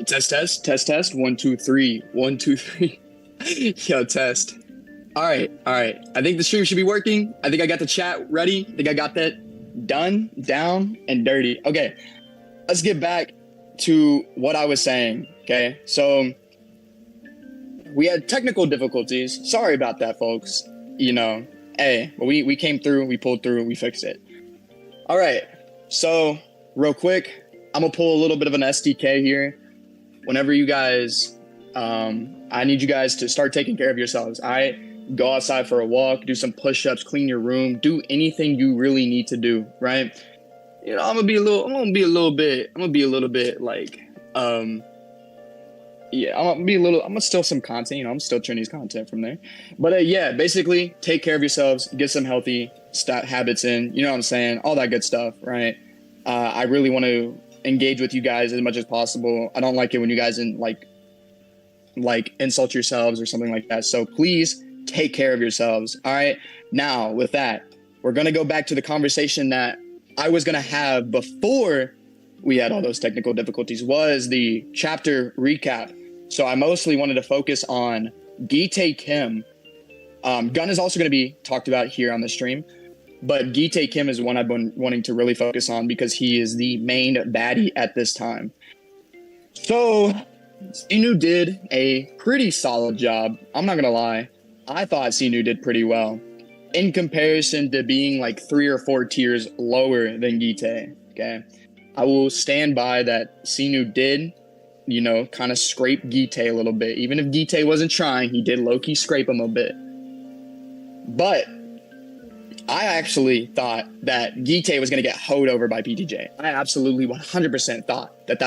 Test. 1 2 3. 1 2 3. Yo, test. All right. I think the stream should be working. I think I got the chat ready. I think I got that done, down, and dirty. Okay, let's get back to what I was saying. Okay, so we had technical difficulties. Sorry about that, folks. Hey, but we came through, we pulled through, we fixed it. All right, so real quick, I'm gonna pull a little bit of an SDK here. Whenever you guys, I need you guys to start taking care of yourselves. All right, go outside for a walk, do some push-ups, clean your room, do anything you really need to do. Right? I'm gonna be a little bit like, yeah, I'm gonna steal some content. I'm still Chinese content from there. But yeah, basically, take care of yourselves, get some healthy habits in. You know what I'm saying? All that good stuff, right? I really want to engage with you guys as much as possible. I don't like it when you guys like insult yourselves or something like that. So please take care of yourselves. All right. Now with that, we're gonna go back to the conversation that I was gonna have before we had all those technical difficulties. Was the chapter recap. So I mostly wanted to focus on Kitae Kim. Gun is also going to be talked about here on the stream, but Kitae Kim is one I've been wanting to really focus on because he is the main baddie at this time. So Sinu did a pretty solid job. I'm not going to lie. I thought Sinu did pretty well in comparison to being like 3 or 4 tiers lower than Gitae. Okay. I will stand by that Sinu did, kind of scrape Gitae a little bit. Even if Gitae wasn't trying, he did low-key scrape him a bit. But I actually thought that Gitae was going to get hoed over by PTJ. I absolutely 100% thought that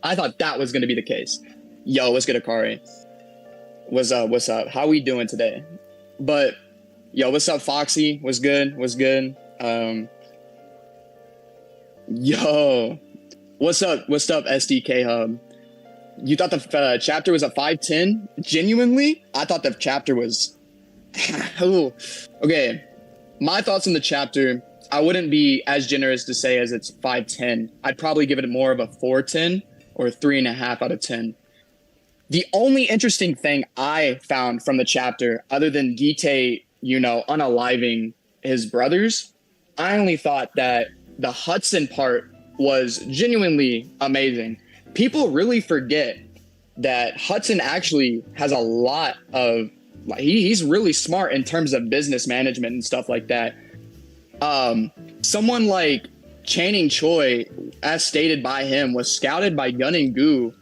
I thought that was going to be the case. Yo, what's good, Akari? What's up? How we doing today? But, yo, what's up, Foxy? What's good? Yo, what's up, SDK Hub? You thought the chapter was a 510? Genuinely, I thought the chapter was... Okay, my thoughts on the chapter, I wouldn't be as generous to say as it's 510. I'd probably give it more of a 410 or 3.5 out of 10. The only interesting thing I found from the chapter, other than Gitae, unaliving his brothers, I only thought that the Hudson part was genuinely amazing. People really forget that Hudson actually has a lot of, he's really smart in terms of business management and stuff like that. Someone like Channing Choi, as stated by him, was scouted by Gun and Goo.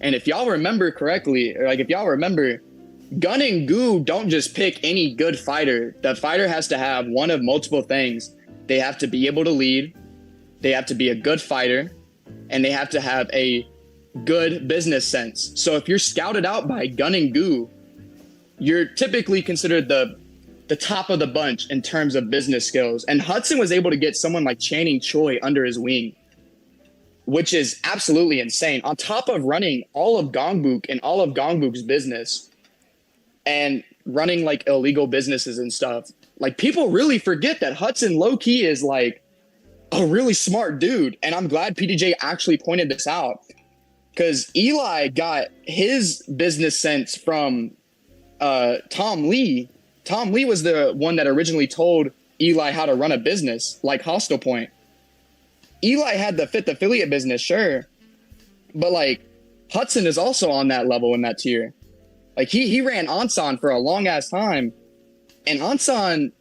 And if y'all remember correctly, Gun and Goo don't just pick any good fighter. The fighter has to have one of multiple things. They have to be able to lead, they have to be a good fighter, and they have to have a good business sense. So if you're scouted out by Gun and Goo, you're typically considered the top of the bunch in terms of business skills. And Hudson was able to get someone like Channing Choi under his wing, which is absolutely insane. On top of running all of Gongbuk and all of Gongbuk's business and running like illegal businesses and stuff, like people really forget that Hudson low-key is like a really smart dude. And I'm glad PTJ actually pointed this out, because Eli got his business sense from Tom Lee. Tom Lee was the one that originally told Eli how to run a business like Hostel Point. Eli had the fifth affiliate business, sure, but like Hudson is also on that level in that tier. Like he ran Ansan for a long ass time, and Ansan,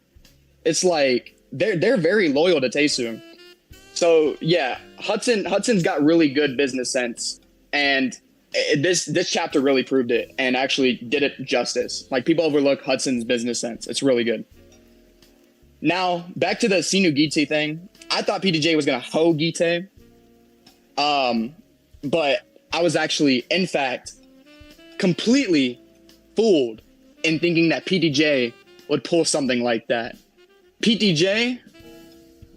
it's like they're very loyal to Taesu. So yeah, Hudson's got really good business sense, and this chapter really proved it and actually did it justice. Like people overlook Hudson's business sense. It's really good. Now back to the Sinu Gitae thing. I thought PTJ was gonna hoe Gitae, but I was actually, in fact, completely fooled in thinking that PTJ would pull something like that. PTJ,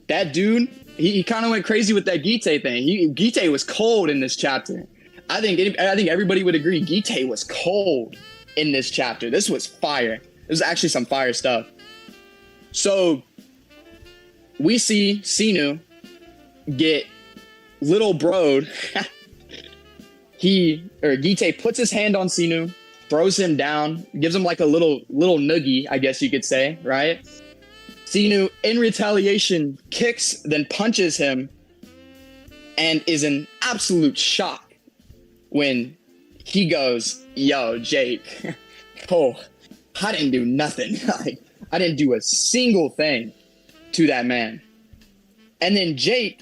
that dude, he kind of went crazy with that Gitae thing. Gitae was cold in this chapter. I think everybody would agree Gitae was cold in this chapter. This was fire. It was actually some fire stuff. So we see Sinu get little broed Gitae puts his hand on Sinu, throws him down, gives him like a little noogie, I guess you could say, right? Sinu, in retaliation, kicks, then punches him, and is in absolute shock when he goes, "Yo, Jake, oh, I didn't do nothing. Like, I didn't do a single thing to that man." And then Jake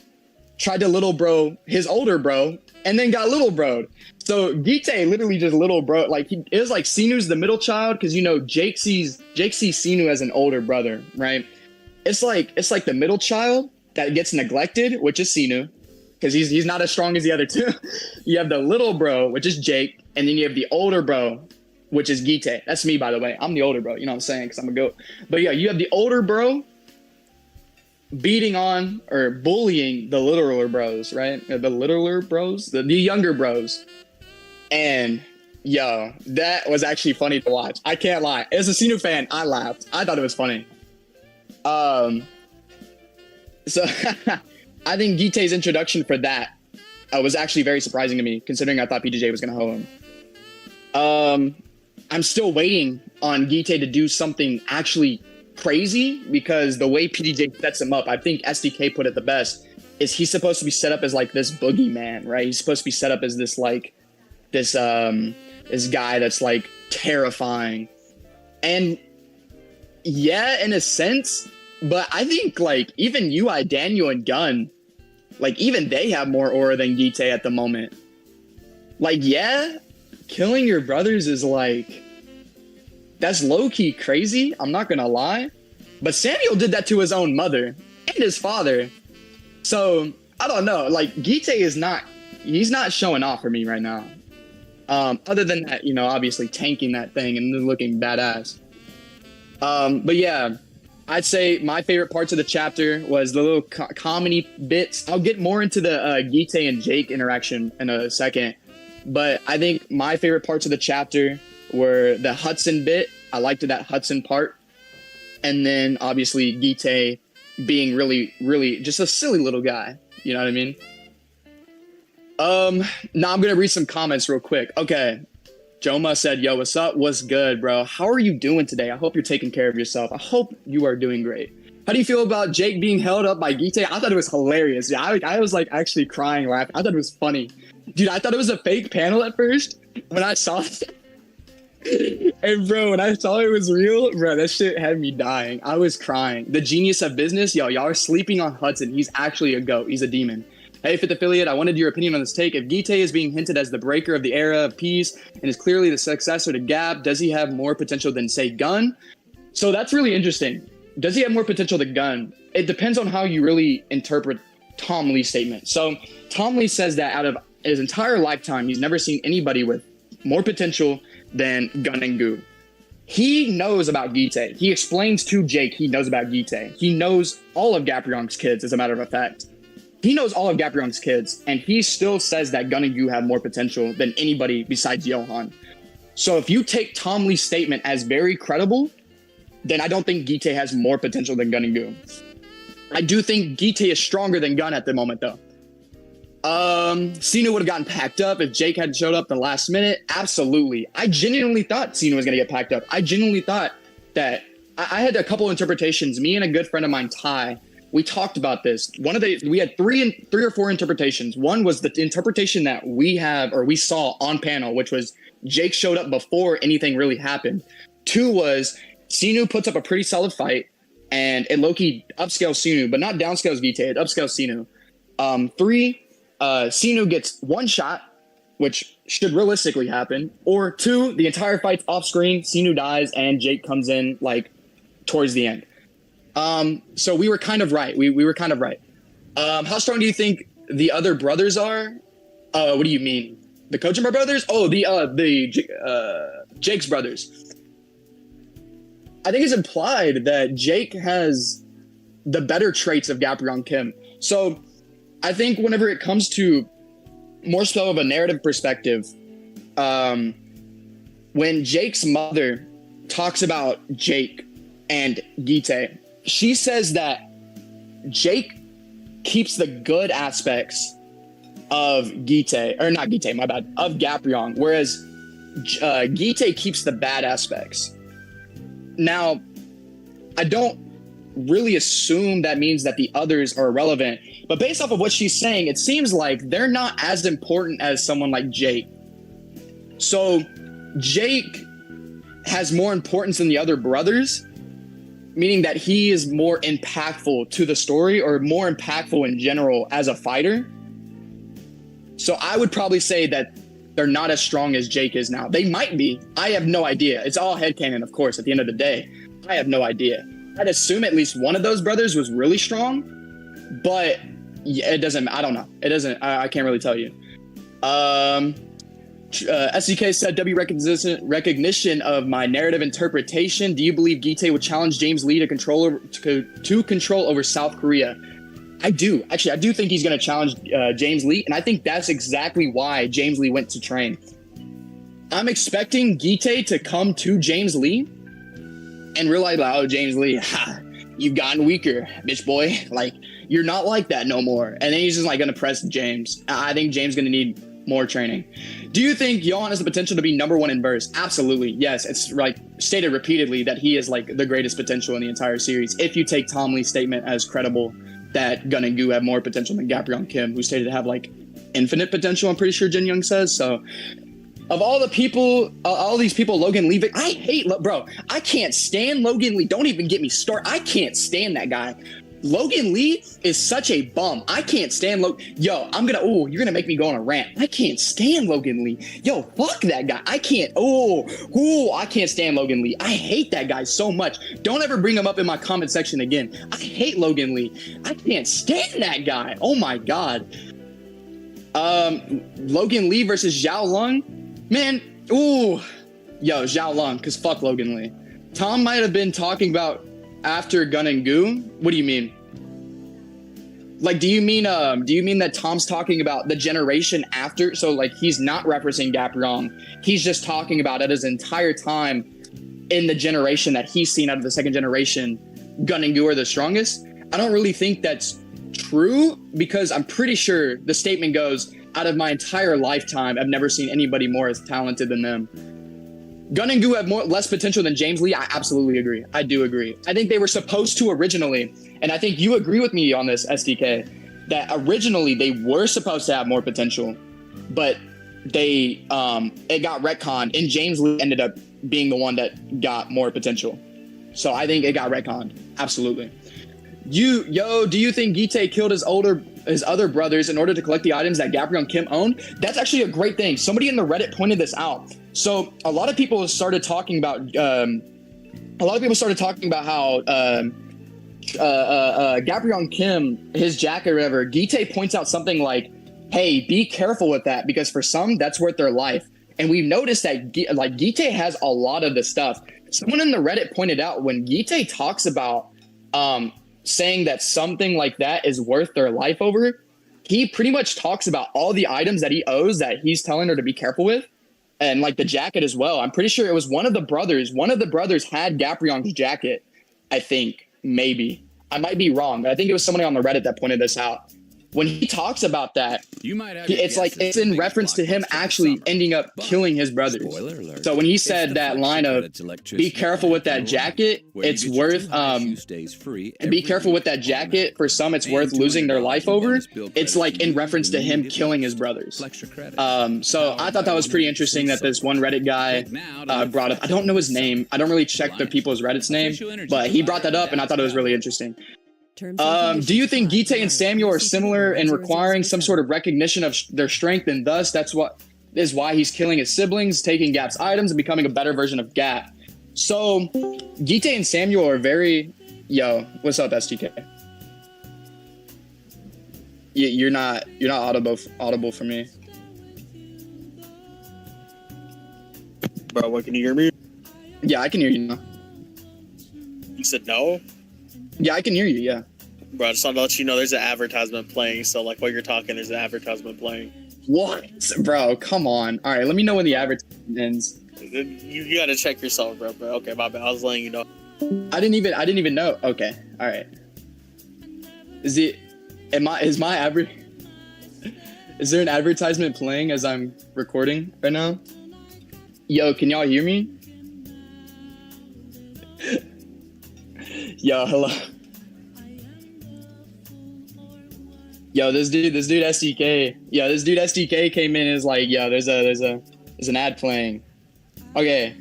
tried to little bro his older bro, and then got little broed. So Gitae literally just little bro, like it was like Sinu's the middle child, because Jake sees Sinu as an older brother, right? It's like the middle child that gets neglected, which is Sinu, because he's not as strong as the other two. You have the little bro, which is Jake, and then you have the older bro, which is Gitae. That's me, by the way. I'm the older bro, you know what I'm saying? Because I'm a goat. But yeah, you have the older bro beating on or bullying the littler bros, right? The littler bros, the younger bros. And yo, that was actually funny to watch. I can't lie. As a Sinu fan, I laughed. I thought it was funny. So I think Gitae's introduction for that was actually very surprising to me, considering I thought PDJ was going to hoe him. I'm still waiting on Gitae to do something actually crazy, because the way PDJ sets him up, I think SDK put it the best, is he's supposed to be set up as like this boogeyman, right? He's supposed to be set up as this like this guy that's like terrifying. And yeah, in a sense, but I think like even UI, Daniel, and Gun, like even they have more aura than Gitae at the moment. Like, yeah, killing your brothers is like, that's low-key crazy, I'm not gonna lie. But Samuel did that to his own mother and his father. So, I don't know. Like, Gitae he's not showing off for me right now. Other than that, obviously tanking that thing and then looking badass. But yeah, I'd say my favorite parts of the chapter was the little comedy bits. I'll get more into the Gitae and Jake interaction in a second. But I think my favorite parts of the chapter were the Hudson bit. I liked that Hudson part. And then obviously Gitae being really, really just a silly little guy. You know what I mean? Now I'm going to read some comments real quick. Okay. Joma said, "Yo, what's up? What's good, bro? How are you doing today? I hope you're taking care of yourself. I hope you are doing great. How do you feel about Jake being held up by Gitae?" I thought it was hilarious. Yeah, I was like actually crying, laughing. I thought it was funny. Dude, I thought it was a fake panel at first when I saw it. And bro, when I saw it was real, bro, that shit had me dying. I was crying. The genius of business, y'all are sleeping on Hudson. He's actually a goat. He's a demon. Hey, Fifth Affiliate, I wanted your opinion on this take. If Gitae is being hinted as the breaker of the era of peace and is clearly the successor to Gap, does he have more potential than, say, Gun? So that's really interesting. Does he have more potential than Gun? It depends on how you really interpret Tom Lee's statement. So Tom Lee says that out of his entire lifetime, he's never seen anybody with more potential than Gun and Goo. He knows about Gitae. He explains to Jake he knows about Gitae. He knows all of Gapryong's kids, as a matter of fact. He knows all of Gapryong's kids, and he still says that Gun and Goo have more potential than anybody besides Johan. So if you take Tom Lee's statement as very credible, then I don't think Gitae has more potential than Gun and Goo. I do think Gitae is stronger than Gun at the moment, though. Sinu would have gotten packed up if Jake had showed up the last minute. Absolutely. I genuinely thought Sinu was going to get packed up. I genuinely thought that I had a couple interpretations. Me and a good friend of mine, Ty, we talked about this. We had three or four interpretations. One was the interpretation that we saw on panel, which was Jake showed up before anything really happened. Two was Sinu puts up a pretty solid fight, and it low-key upscales Sinu, but not downscales Gitae. It upscales Sinu. Three, Sinu gets one shot, which should realistically happen. Or two, the entire fight's off screen, Sinu dies, and Jake comes in like towards the end. So we were kind of right. We were kind of right. How strong do you think the other brothers are? What do you mean? The Kojima brothers? Oh, Jake's brothers. I think it's implied that Jake has the better traits of Gapryong Kim. So I think whenever it comes to more so of a narrative perspective, when Jake's mother talks about Jake and Gitae, she says that Jake keeps the good aspects of Gitae, or not Gitae, my bad, of Gapryong, whereas Gitae keeps the bad aspects. Now, I don't really assume that means that the others are irrelevant, but based off of what she's saying, it seems like they're not as important as someone like Jake. So Jake has more importance than the other brothers, meaning that he is more impactful to the story or more impactful in general as a fighter. So I would probably say that they're not as strong as Jake is now. They might be. I have no idea. It's all headcanon, of course, at the end of the day. I have no idea. I'd assume at least one of those brothers was really strong, but it doesn't, I don't know. It doesn't, I can't really tell you. SDK said, W recognition of my narrative interpretation. Do you believe Gitae would challenge James Lee to control over South Korea? I do. Actually, I do think he's going to challenge James Lee, and I think that's exactly why James Lee went to train. I'm expecting Gitae to come to James Lee and realize, like, oh, James Lee, you've gotten weaker, bitch boy. Like, you're not like that no more. And then he's just like going to press James. I think James is going to need more training. Do you think Johan has the potential to be #1 in burst? Absolutely. Yes. It's like stated repeatedly that he is like the greatest potential in the entire series. If you take Tom Lee's statement as credible that Gun and Gu have more potential than Gapryong Kim, who stated to have like infinite potential, I'm pretty sure Jin Young says. So of all the people, all these people, Logan Lee, I hate, bro, I can't stand Logan Lee. Don't even get me started. I can't stand that guy. Logan Lee is such a bum. I can't stand you're gonna make me go on a rant. I can't stand Logan Lee. Yo, fuck that guy. I can't stand Logan Lee. I hate that guy so much. Don't ever bring him up in my comment section again. I hate Logan Lee. I can't stand that guy. Oh my God. Logan Lee versus Zhao Lung. Man, Zhao Lung, because fuck Logan Lee. Tom might have been talking about after Gun and Gu. What do you mean? Like, do you mean that Tom's talking about the generation after? So like he's not referencing Gapryong. He's just talking about it his entire time in the generation that he's seen out of the second generation. Gun and Gu are the strongest. I don't really think that's true, because I'm pretty sure the statement goes, out of my entire lifetime, I've never seen anybody more as talented than them. Gun and Gu have less potential than James Lee. I absolutely agree. I do agree. I think they were supposed to originally, and I think you agree with me on this, SDK, that originally they were supposed to have more potential, but it got retconned, and James Lee ended up being the one that got more potential. So I think it got retconned. Absolutely. Do you think Gitae killed his other brothers in order to collect the items that Gapryong Kim owned? That's actually a great thing. Somebody in the Reddit pointed this out. So a lot of people started talking about how Gapryong Kim, his jacket or whatever, Gitae points out something like, hey, be careful with that, because for some that's worth their life. And we've noticed that Gitae has a lot of the stuff. Someone in the Reddit pointed out when Gitae talks about saying that something like that is worth their life over, he pretty much talks about all the items that he owes that he's telling her to be careful with, and like the jacket as well. I'm pretty sure it was one of the brothers had Gapryong's jacket. I think, maybe I might be wrong, but I think it was somebody on the Reddit that pointed this out. When he talks about that, it's in reference to him actually ending up killing his brothers. So when he said that line of "Be careful with that jacket," it's worth be careful with that jacket. For some, it's worth losing their life over. It's like in reference to him killing his brothers. So I thought that was pretty interesting that this one Reddit guy brought up. I don't know his name. I don't really check the people's Reddit's name, but he brought that up, and I thought it was really interesting. Do you think Gitae and Samuel are similar in requiring some sort of recognition of their strength, and thus that's what is why he's killing his siblings, taking Gap's items, and becoming a better version of Gap? So Gitae and Samuel are very... Yo, what's up, STK? You're not audible for me. Bro, what, can you hear me? Yeah, I can hear you now. You said no? Yeah, I can hear you, yeah. Bro, I just wanted to let you know there's an advertisement playing, so like while you're talking, there's an advertisement playing. What? Bro, come on. All right, let me know when the advertisement ends. You gotta check yourself, bro. Okay, my bad. I was letting you know. I didn't even know. Okay, all right. Is my Is there an advertisement playing as I'm recording right now? Yo, can y'all hear me? Yo, hello. Yo, this dude SDK. Yo, this dude SDK came in and is like, yo, there's an ad playing. Okay,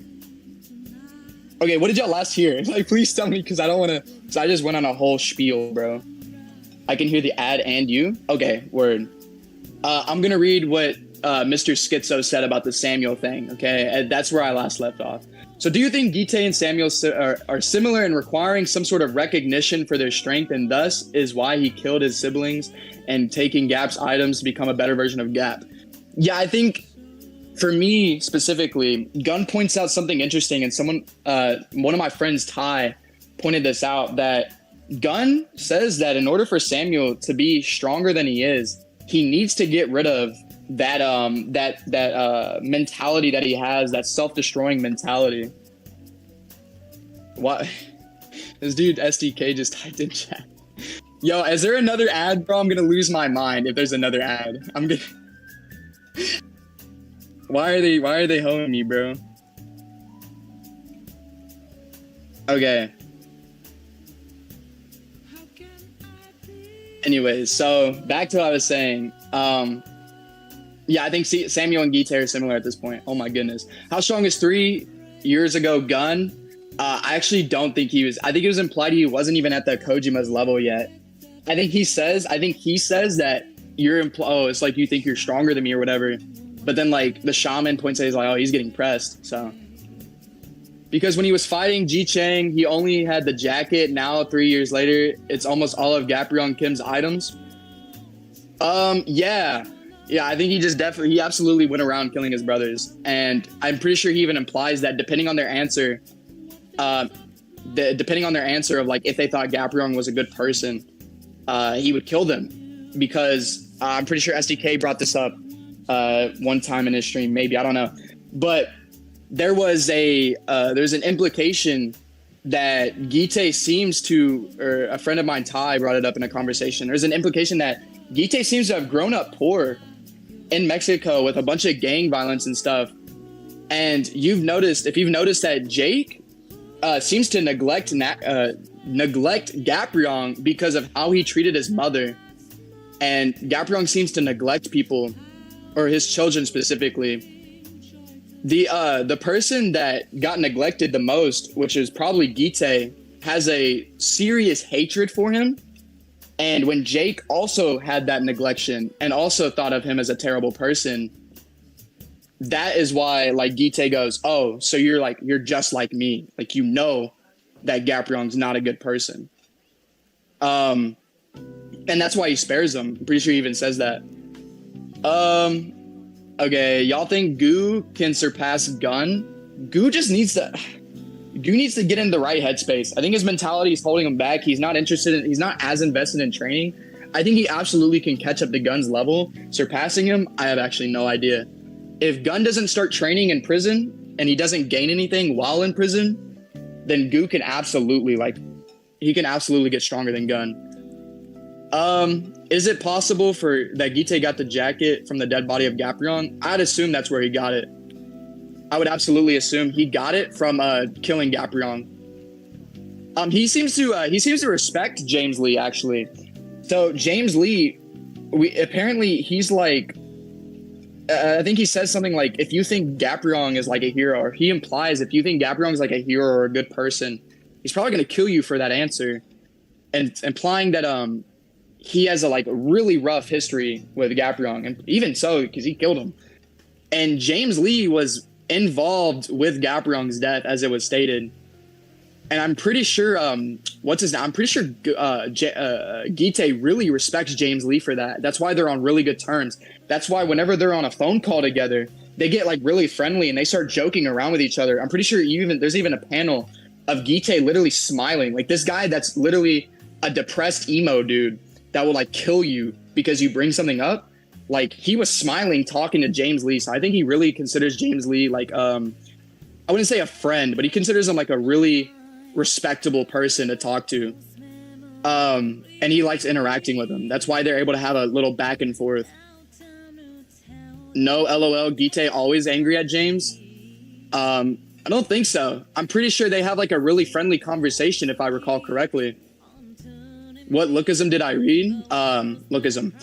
what did y'all last hear? Like, please tell me, because I don't want to. So I just went on a whole spiel, bro. I can hear the ad and you. Okay, word. I'm gonna read what Mr. Schizo said about the Samuel thing. Okay, and that's where I last left off. So, do you think Gitae and Samuel are similar in requiring some sort of recognition for their strength, and thus is why he killed his siblings and taking Gap's items to become a better version of Gap? Yeah, I think for me specifically, Gun points out something interesting, and one of my friends, Ty, pointed this out, that Gun says that in order for Samuel to be stronger than he is, he needs to get rid of that mentality that he has, that self-destroying mentality. What? This dude SDK just typed in chat. Yo, is there another ad, bro? I'm gonna lose my mind if there's another ad. I'm gonna. Why are they hoeing me, bro? Okay. Anyways, so back to what I was saying. Yeah, I think Samuel and Gitae are similar at this point. Oh my goodness. How strong is 3 years ago Gun? I actually don't think he was. I think it was implied he wasn't even at the Kojima's level yet. I think he says that it's like you think you're stronger than me or whatever. But then like the shaman points out, he's like, oh, he's getting pressed. So because when he was fighting Ji Chang, he only had the jacket. Now 3 years later, it's almost all of Gaprion Kim's items. Yeah, I think he absolutely went around killing his brothers. And I'm pretty sure he even implies that depending on their answer of like if they thought Gaprion was a good person, he would kill them. Because I'm pretty sure SDK brought this up one time in his stream, maybe, I don't know. But there was there's an implication that Gitae seems to, or a friend of mine, Ty, brought it up in a conversation. There's an implication that Gitae seems to have grown up poor in Mexico with a bunch of gang violence and stuff. And if you've noticed that Jake seems to neglect Gaprion because of how he treated his mother. And Gaprion seems to neglect people, or his children specifically. The person that got neglected the most, which is probably Gitae, has a serious hatred for him. And when Jake also had that neglection and also thought of him as a terrible person, that is why like Gitae goes, oh, so you're just like me. Like, you know that Gaprion's not a good person. And that's why he spares him. I'm pretty sure he even says that. Okay, y'all think Gu can surpass Gun? Gu needs to get in the right headspace. I think his mentality is holding him back. He's not as invested in training. I think he absolutely can catch up to Gun's level. Surpassing him, I have actually no idea. If Gun doesn't start training in prison and he doesn't gain anything while in prison, then Gu can absolutely get stronger than Gun. Is it possible that Gitae got the jacket from the dead body of Gaprion? I'd assume that's where he got it. I would absolutely assume he got it from killing Gaprion. He seems to respect James Lee, actually. So James Lee, he's like, I think he says something like, if you think Gaprion is like a hero, or he implies if you think Gaprion is like a hero or a good person, he's probably going to kill you for that answer, and implying that he has a really rough history with Gaprion, and even so, because he killed him. And James Lee was involved with Gaprion's death, as it was stated. And I'm pretty sure, Gitae really respects James Lee for that. That's why they're on really good terms. That's why whenever they're on a phone call together, they get really friendly and they start joking around with each other. I'm pretty sure there's even a panel of Gitae literally smiling. Like, this guy that's literally a depressed emo dude that will kill you because you bring something up. Like, he was smiling talking to James Lee. So I think he really considers James Lee I wouldn't say a friend, but he considers him a really respectable person to talk to. And he likes interacting with him. That's why they're able to have a little back and forth. No, LOL. Gitae always angry at James. I don't think so. I'm pretty sure they have like a really friendly conversation, if I recall correctly. What Lookism did I read? Lookism.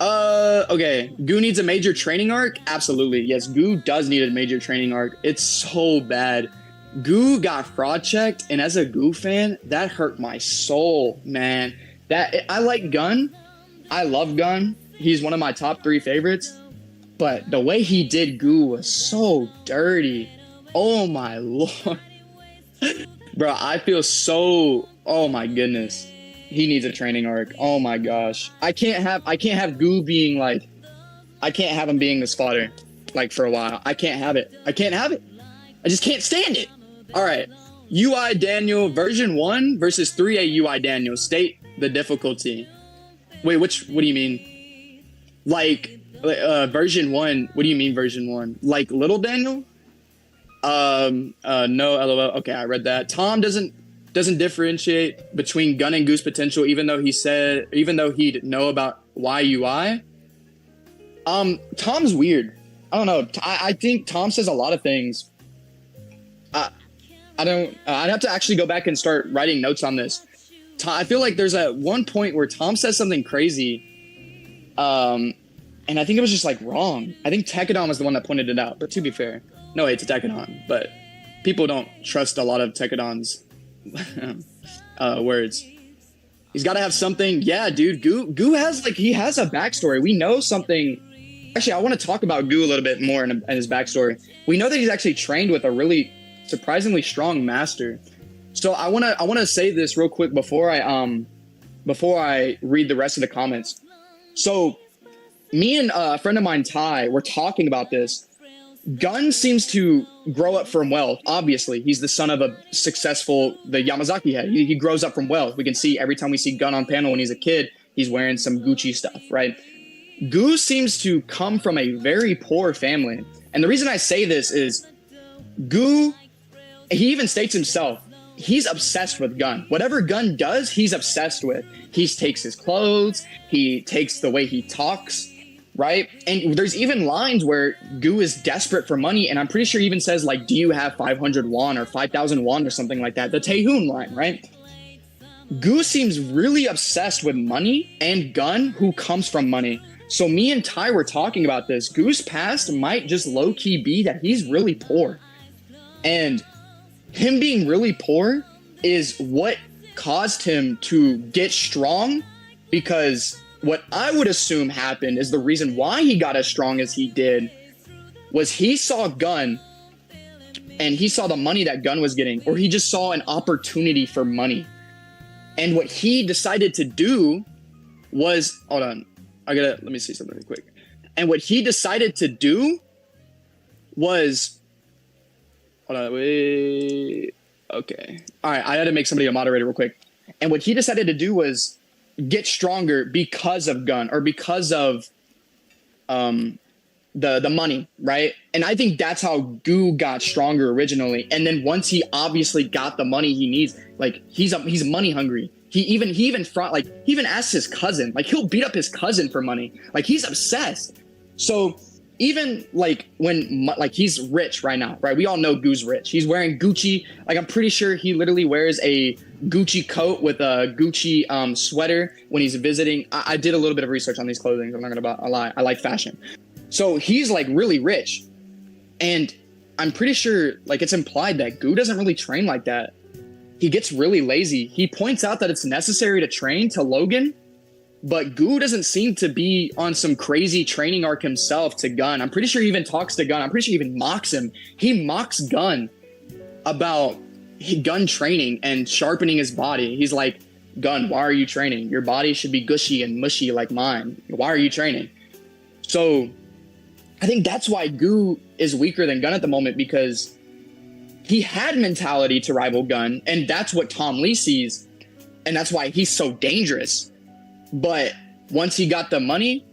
Okay. Goo needs a major training arc? Absolutely. Yes, Goo does need a major training arc. It's so bad. Goo got fraud checked, and as a Goo fan, that hurt my soul, man. I like Gun. I love Gun. He's one of my top 3 favorites. But the way he did Goo was so dirty. Oh my lord. Bro, I feel so, oh my goodness. He needs a training arc. Oh my gosh. I can't have Goo being like, I can't have him being this fodder like for a while. I can't have it. I just can't stand it. All right. UI Daniel version 1 versus 3A UI Daniel. State the difficulty. Wait, what do you mean? Like version 1. What do you mean version 1? Like little Daniel? No, LOL. Okay, I read that. Tom doesn't differentiate between Gun and Goose potential, even though he'd know about YUI. Tom's weird. I don't know. I think Tom says a lot of things. I'd have to actually go back and start writing notes on this. I feel like there's at one point where Tom says something crazy, and I think it was just like wrong. I think Tekadon was the one that pointed it out. But to be fair, no hate to Tekadon, but people don't trust a lot of Tekadon's words. He's got to have something. Yeah, dude. Goo has he has a backstory. We know something. Actually, I want to talk about Goo a little bit more in his backstory. We know that he's actually trained with a really surprisingly strong master. So I want to say this real quick before I read the rest of the comments. So me and a friend of mine, Ty, were talking about this. Gun seems to grow up from wealth. Obviously, he's the son of the Yamazaki head. He grows up from wealth. We can see every time we see Gun on panel when he's a kid, he's wearing some Gucci stuff, right? Goo seems to come from a very poor family. And the reason I say this is Goo, he even states himself, he's obsessed with Gun. Whatever Gun does, he's obsessed with. He takes his clothes, he takes the way he talks, right? And there's even lines where Goo is desperate for money, and I'm pretty sure he even says, like, do you have 500 won or 5,000 won or something like that? The Taehoon line, right? Goo seems really obsessed with money and Gun, who comes from money. So me and Ty were talking about this. Goo's past might just low-key be that he's really poor. And him being really poor is what caused him to get strong, because what I would assume happened is the reason why he got as strong as he did was he saw Gun and he saw the money that Gun was getting, or he just saw an opportunity for money. And what he decided to do was, hold on, let me see something real quick. And what he decided to do was, hold on, wait, okay. All right, I had to make somebody a moderator real quick. And what he decided to do was get stronger because of Gun, or because of the money, right? And I think that's how Goo got stronger originally. And then once he obviously got the money he needs, like he's money hungry. He even asks his cousin, like he'll beat up his cousin for money. Like he's obsessed. So even like when like he's rich right now, right? We all know Goo's rich. He's wearing Gucci. Like I'm pretty sure he literally wears a Gucci coat with a Gucci sweater when he's visiting. I did a little bit of research on these clothing. I'm not gonna lie. I like fashion. So he's like really rich. And I'm pretty sure like it's implied that Goo doesn't really train like that. He gets really lazy. He points out that it's necessary to train to Logan, but Goo doesn't seem to be on some crazy training arc himself to Gun. I'm pretty sure he even talks to Gun. I'm pretty sure he even mocks him. He mocks Gun about Gun training and sharpening his body. He's like, Gun, why are you training? Your body should be gushy and mushy like mine. Why are you training? So I think that's why Goo is weaker than Gun at the moment, because he had mentality to rival Gun, and that's what Tom Lee sees, and that's why he's so dangerous. But once he got the money,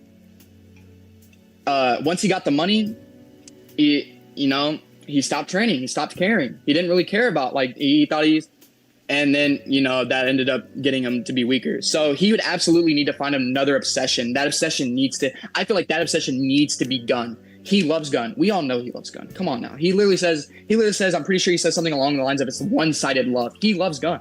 he stopped training. He stopped caring. He didn't really care about, like, he thought and then, that ended up getting him to be weaker. So he would absolutely need to find another obsession. That obsession I feel like that obsession needs to be Gun. He loves Gun. We all know he loves Gun. Come on now. He literally says, I'm pretty sure he says something along the lines of it's one-sided love. He loves Gun.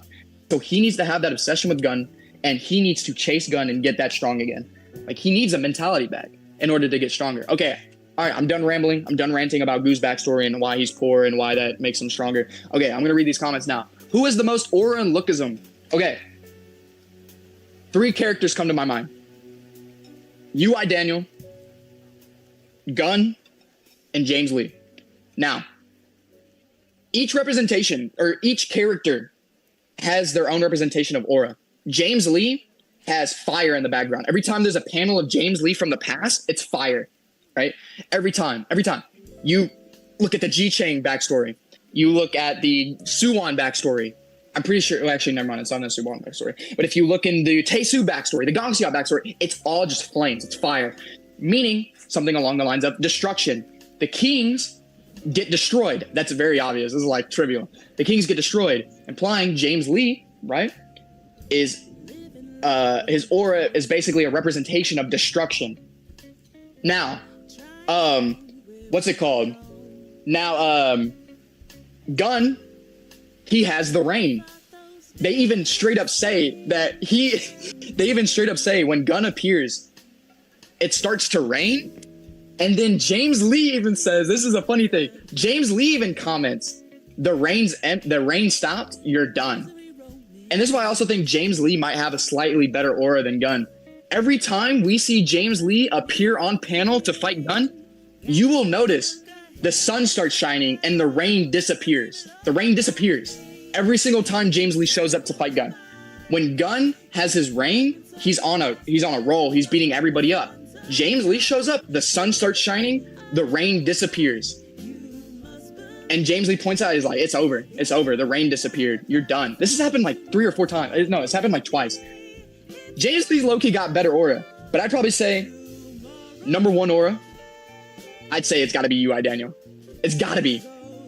So he needs to have that obsession with Gun, and he needs to chase Gun and get that strong again. Like, he needs a mentality back in order to get stronger. Okay, all right, I'm done rambling. I'm done ranting about Goo's backstory and why he's poor and why that makes him stronger. Okay, I'm going to read these comments now. Who is the most aura and lookism? Okay, 3 characters come to my mind. UI Daniel, Gun, and James Lee. Now, each representation or each character has their own representation of aura. James Lee has fire in the background. Every time there's a panel of James Lee from the past, it's fire, right? Every time. You look at the G-Chain backstory. You look at the Suwon backstory. I'm pretty sure, well, actually, never mind, it's not the Suwon backstory. But if you look in the Taesu backstory, the Gongseok backstory, it's all just flames, it's fire. Meaning something along the lines of destruction. The kings get destroyed. That's very obvious. This is like trivial. The kings get destroyed, implying James Lee, right, is his aura is basically a representation of destruction. Now, what's it called? Now, Gun, he has the rain. They even straight up say that when Gun appears, it starts to rain. And then James Lee even says, this is a funny thing. James Lee even comments, the rain stopped, you're done. And this is why I also think James Lee might have a slightly better aura than Gun. Every time we see James Lee appear on panel to fight Gun, you will notice the sun starts shining and the rain disappears. The rain disappears every single time James Lee shows up to fight Gun. When Gun has his rain, he's on a roll. He's beating everybody up. James Lee shows up, the sun starts shining, the rain disappears. And James Lee points out, he's like, it's over. The rain disappeared. You're done. This has happened like 3 or 4 times. No, it's happened like twice. James Lee low-key got better aura, but I'd probably say number 1 aura, I'd say it's got to be UI Daniel. It's got to be.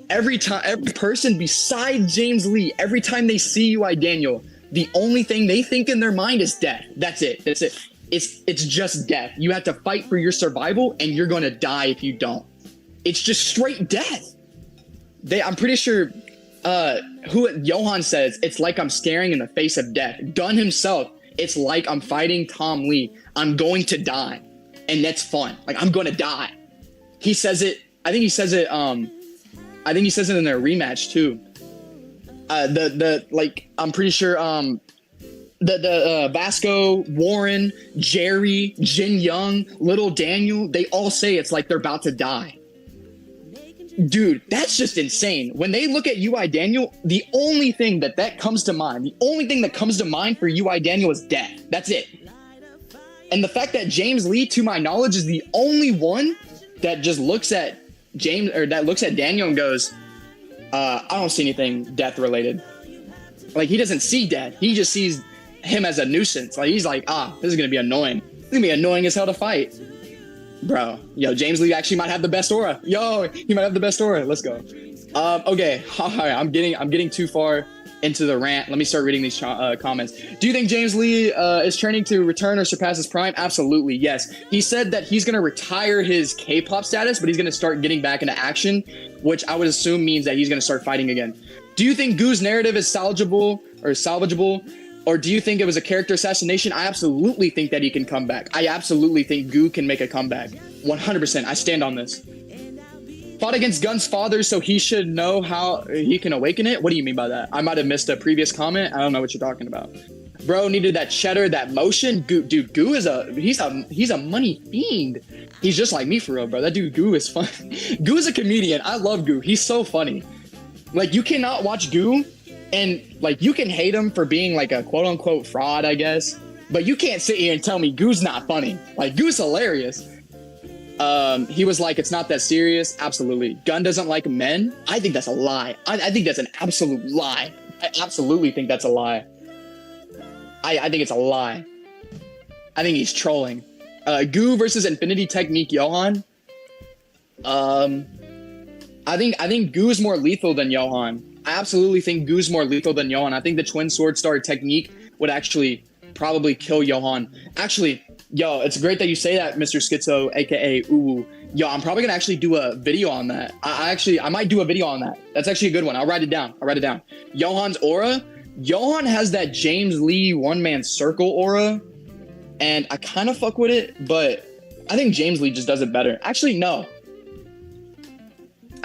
Every person besides James Lee, every time they see UI Daniel, the only thing they think in their mind is death. That's it. It's just death. You have to fight for your survival, and you're going to die if you don't. It's just straight death. I'm pretty sure who Johan says, it's like I'm staring in the face of death. Gun himself, it's like I'm fighting Tom Lee. I'm going to die. And that's fun. Like, I'm going to die. He says it. I think he says it in their rematch too. I'm pretty sure the Vasco, Warren, Jerry, Jin Young, Little Daniel, they all say it's like they're about to die. Dude, that's just insane. When they look at UI Daniel, the only thing that comes to mind, for UI Daniel is death. That's it. And the fact that James Lee, to my knowledge, is the only one that just looks at Daniel and goes, I don't see anything death related. Like, he doesn't see death. He just sees him as a nuisance. Like, he's like, this is going to be annoying. It's going to be annoying as hell to fight. Bro, James Lee actually might have the best aura. He might have the best aura. Let's go. Okay. All right. I'm getting too far into the rant. Let me start reading these comments. Do you think James Lee is training to return or surpass his prime? Absolutely, yes. He said that he's going to retire his K-pop status, but he's going to start getting back into action, which I would assume means that he's going to start fighting again. Do you think Goo's narrative is salvageable, or do you think it was a character assassination? I absolutely think that he can come back. I absolutely think Goo can make a comeback. 100%. I stand on this. Fought against Gun's father, so he should know how he can awaken it? What do you mean by that? I might have missed a previous comment. I don't know what you're talking about. Bro needed that cheddar, that motion. Dude, Goo is he's a money fiend. He's just like me for real, bro. That dude Goo is fun. Goo is a comedian. I love Goo. He's so funny. Like, you cannot watch Goo and, like, you can hate him for being like a quote unquote fraud, I guess. But you can't sit here and tell me Goo's not funny. Like, Goo's hilarious. He was like, it's not that serious. Absolutely. Gun doesn't like men. I think that's a lie. I think that's an absolute lie. I absolutely think that's a lie. I think it's a lie. I think he's trolling. Goo versus Infinity Technique Johan. I think Goo's more lethal than Johan. I absolutely think Goo's more lethal than Johan. I think the Twin Sword Star technique would actually probably kill Johan. Actually, it's great that you say that, Mr. Schizo, aka Uwu. Yo, I'm probably gonna actually do a video on that. I might do a video on that. That's actually a good one. I'll write it down. Johan's aura. Johan has that James Lee one-man circle aura, and I kind of fuck with it, but I think James Lee just does it better. Actually, no.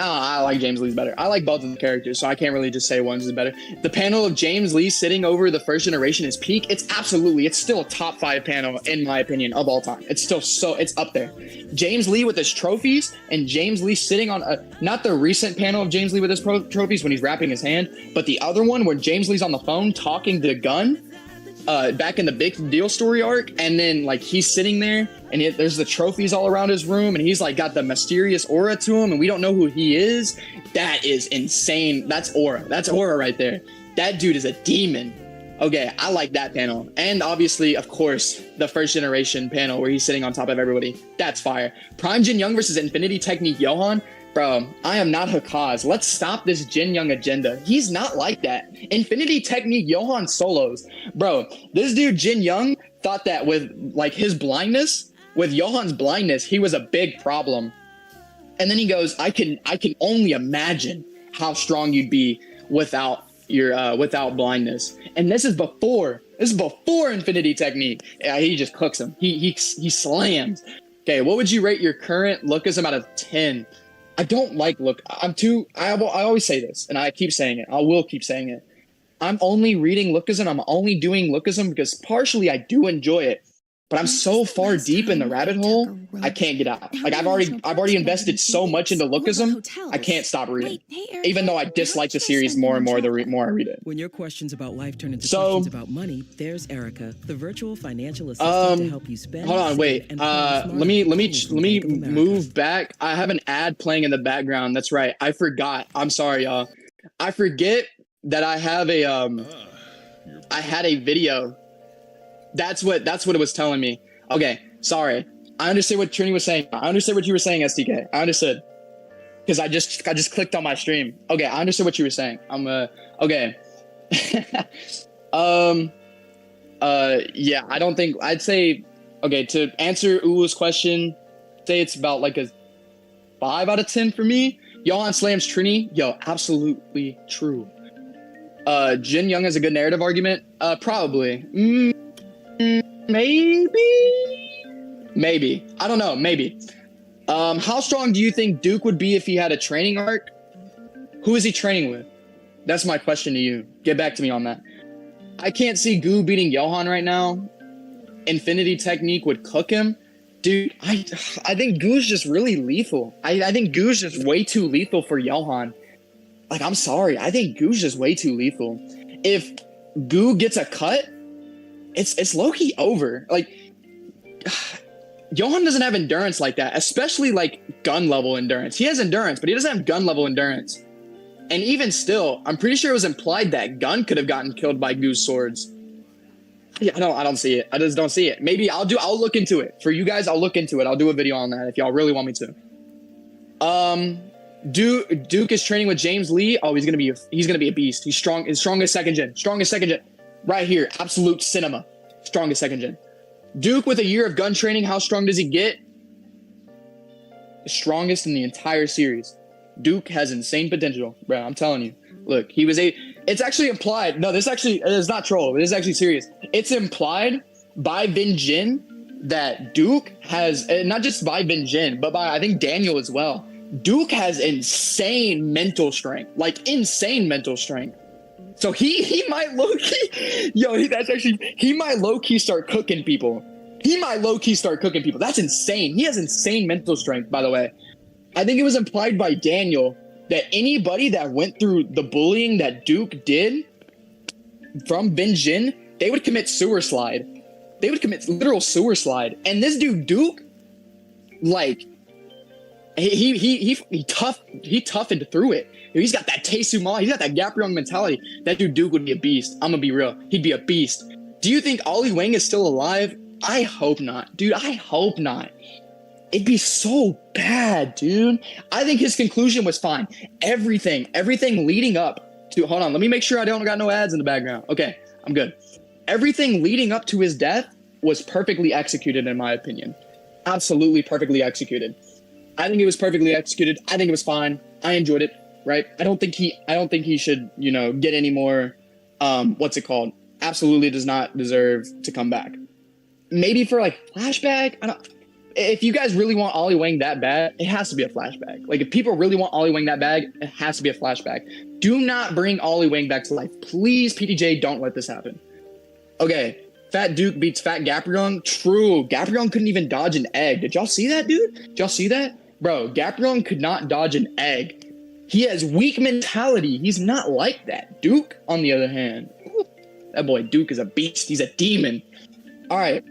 I like James Lee's better. I like both of the characters, so I can't really just say one's is better. The panel of James Lee sitting over the first generation is peak. It's still a top 5 panel, in my opinion, of all time. It's up there. James Lee with his trophies, and James Lee sitting on not the recent panel of James Lee with his trophies when he's wrapping his hand, but the other one where James Lee's on the phone talking to Gun. Back in the Big Deal story arc, and then like he's sitting there and there's the trophies all around his room, and he's like got the mysterious aura to him, and we don't know who he is. That is insane. That's aura right there. That dude is a demon. Okay, I like that panel. And obviously, of course, the first generation panel where he's sitting on top of everybody. That's fire. Prime Jin Young versus Infinity Technique Johan. Bro, I am not Hakaz. Let's stop this Jin Young agenda. He's not like that. Infinity Technique Johan solos. Bro, this dude Jin Young thought that with like his blindness, with Johan's blindness, he was a big problem. And then he goes, I can only imagine how strong you'd be without without blindness. And this is before Infinity Technique. Yeah, he just cooks him. He slams. Okay, what would you rate your current Lookism out of 10? I don't like I always say this, and I keep saying it. I will keep saying it. I'm only reading Lookism. I'm only doing Lookism because partially I do enjoy it. But I'm so far deep in the rabbit hole, I can't get out. Like I've already invested so much into Lookism, I can't stop reading. Even though I dislike the series more and more the more I read it. When your questions about life turn into questions about money, there's Erica, the virtual financial assistant to help you spend. Hold on, wait. Let me move back. I have an ad playing in the background. That's right. I forgot. I'm sorry, y'all. I forget that I have I had a video. That's what it was telling me. Okay, sorry. I understand what Trini was saying. I understood what you were saying, STK. I understood. Because I just clicked on my stream. Okay, I understood what you were saying. Okay. Yeah, I don't think I'd say okay, to answer Uwu's question, say it's about like a 5 out of 10 for me. Johan slams Trini. Yo, absolutely true. Jin Young has a good narrative argument. Probably. Maybe. I don't know. Maybe. How strong do you think Duke would be if he had a training arc? Who is he training with? That's my question to you. Get back to me on that. I can't see Gu beating Johan right now. Infinity Technique would cook him. Dude, I think Gu's just really lethal. I think Gu's just way too lethal for Johan. Like, I'm sorry. I think Gu's just way too lethal. If Gu gets a cut, it's low-key over. Like, Johan doesn't have endurance like that, especially like gun level endurance. He has endurance, but he doesn't have gun level endurance. And even still, I'm pretty sure it was implied that Gun could have gotten killed by Gu's swords. Yeah, I don't see it. I just don't see it. Maybe I'll look into it. For you guys, I'll look into it. I'll do a video on that if y'all really want me to. Duke is training with James Lee. Oh, he's gonna be a beast. He's strong. His strongest second gen. Right here, absolute cinema. Strongest second gen. Duke with a year of gun training. How strong does he get? The strongest in the entire series. Duke has insane potential, bro. I'm telling you. Look, it's actually implied. No, this actually is not troll. This is actually serious. It's implied by Bin Jin that Duke has, not just by Bin Jin, but by I think Daniel as well. Duke has insane mental strength, like insane mental strength. So he might low-key, he might low-key start cooking people. That's insane. He has insane mental strength, by the way. I think it was implied by Daniel that anybody that went through the bullying that Duke did from Bin Jin, they would commit sewer slide. They would commit literal sewer slide. And this dude, Duke, like, he toughened through it. He's got that Taesuma, he's got that Gaprion mentality. That dude Duke would be a beast. I'm gonna be real. He'd be a beast. Do you think Ollie Wang is still alive? I hope not. Dude, I hope not. It'd be so bad, dude. I think his conclusion was fine. Everything leading up to, hold on, let me make sure I don't got no ads in the background. Okay, I'm good. Everything leading up to his death was perfectly executed, in my opinion. Absolutely perfectly executed. I think it was perfectly executed. I think it was fine. I enjoyed it, right? I don't think he should, get any more, what's it called? Absolutely does not deserve to come back. Maybe for like flashback. If you guys really want Ollie Wang that bad, it has to be a flashback. Like if people really want Ollie Wang that bad, it has to be a flashback. Do not bring Ollie Wang back to life. Please, PTJ, don't let this happen. Okay, Fat Duke beats Fat Gaprion. True, Gaprion couldn't even dodge an egg. Did y'all see that, dude? Did y'all see that? Bro, Gaprion could not dodge an egg. He has weak mentality. He's not like that. Duke, on the other hand, that boy Duke is a beast. He's a demon. All right.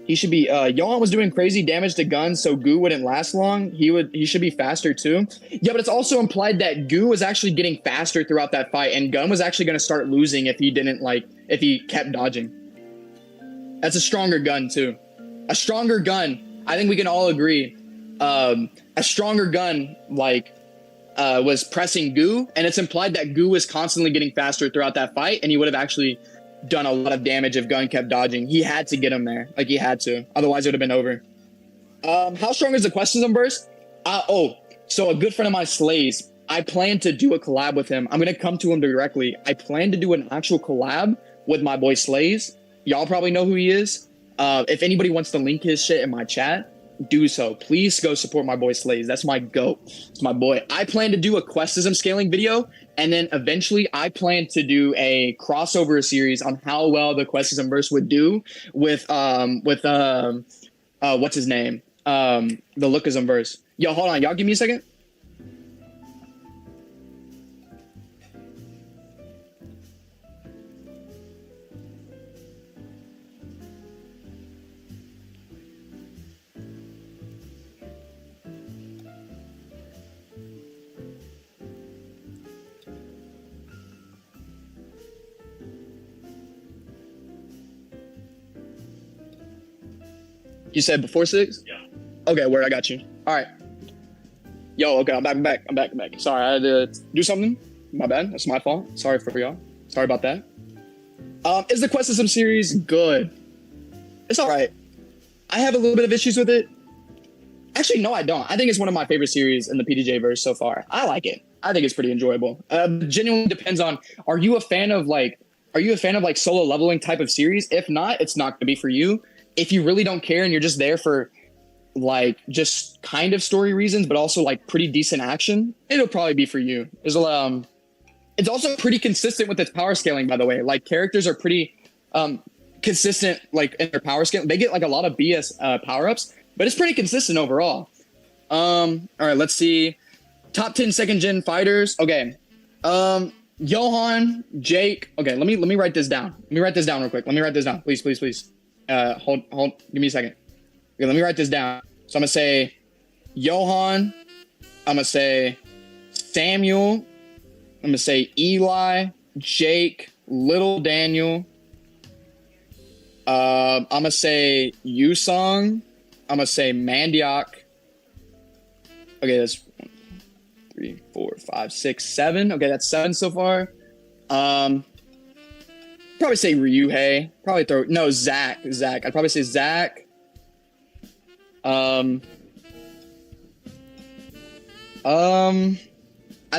He should be, Johan was doing crazy damage to guns so Goo wouldn't last long. He should be faster too. Yeah, but it's also implied that Goo was actually getting faster throughout that fight and Gun was actually going to start losing if he kept dodging. That's a stronger gun too. A stronger gun. I think we can all agree. A stronger gun, was pressing Goo, and it's implied that Goo was constantly getting faster throughout that fight, and he would have actually done a lot of damage if Gun kept dodging. He had to get him there. He had to. Otherwise, it would have been over. How strong is the Questism burst? So a good friend of mine, Slays, I plan to do a collab with him. I'm going to come to him directly. I plan to do an actual collab with my boy Slays. Y'all probably know who he is. If anybody wants to link his shit in my chat, do so. Please go support my boy Slays. That's my goat. It's my boy. I plan to do a Questism scaling video, and then eventually I plan to do a crossover series on how well the Questism verse would do with what's his name? The Lookism verse. Yo, hold on. Y'all give me a second. You said before 6? Yeah. Okay, word, I got you. All right. Yo, okay, I'm back. Sorry, I had to do something. My bad. That's my fault. Sorry for y'all. Sorry about that. Is the Questism series good? It's all right. I have a little bit of issues with it. Actually, no, I don't. I think it's one of my favorite series in the PTJ verse so far. I like it. I think it's pretty enjoyable. Genuinely depends on, are you a fan of solo leveling type of series? If not, it's not going to be for you. If you really don't care and you're just there for just kind of story reasons, but also pretty decent action, it'll probably be for you. It's also pretty consistent with its power scaling, by the way. Characters are pretty consistent in their power scaling. They get a lot of BS power-ups, but it's pretty consistent overall. All right, let's see. Top 10 second gen fighters. Okay. Johan, Jake. Okay, let me write this down. Let me write this down real quick. Let me write this down. Please. Hold. Give me a second. Okay, let me write this down. So I'm gonna say Johan. I'm gonna say Samuel. I'm gonna say Eli, Jake, Little Daniel. I'm gonna say Yusong. I'm gonna say Mandiak. Okay, that's 1, 2, 3, 4, 5, 6, 7. Okay, that's 7 so far. Probably say Ryuhei. Zach. I'd probably say Zach. I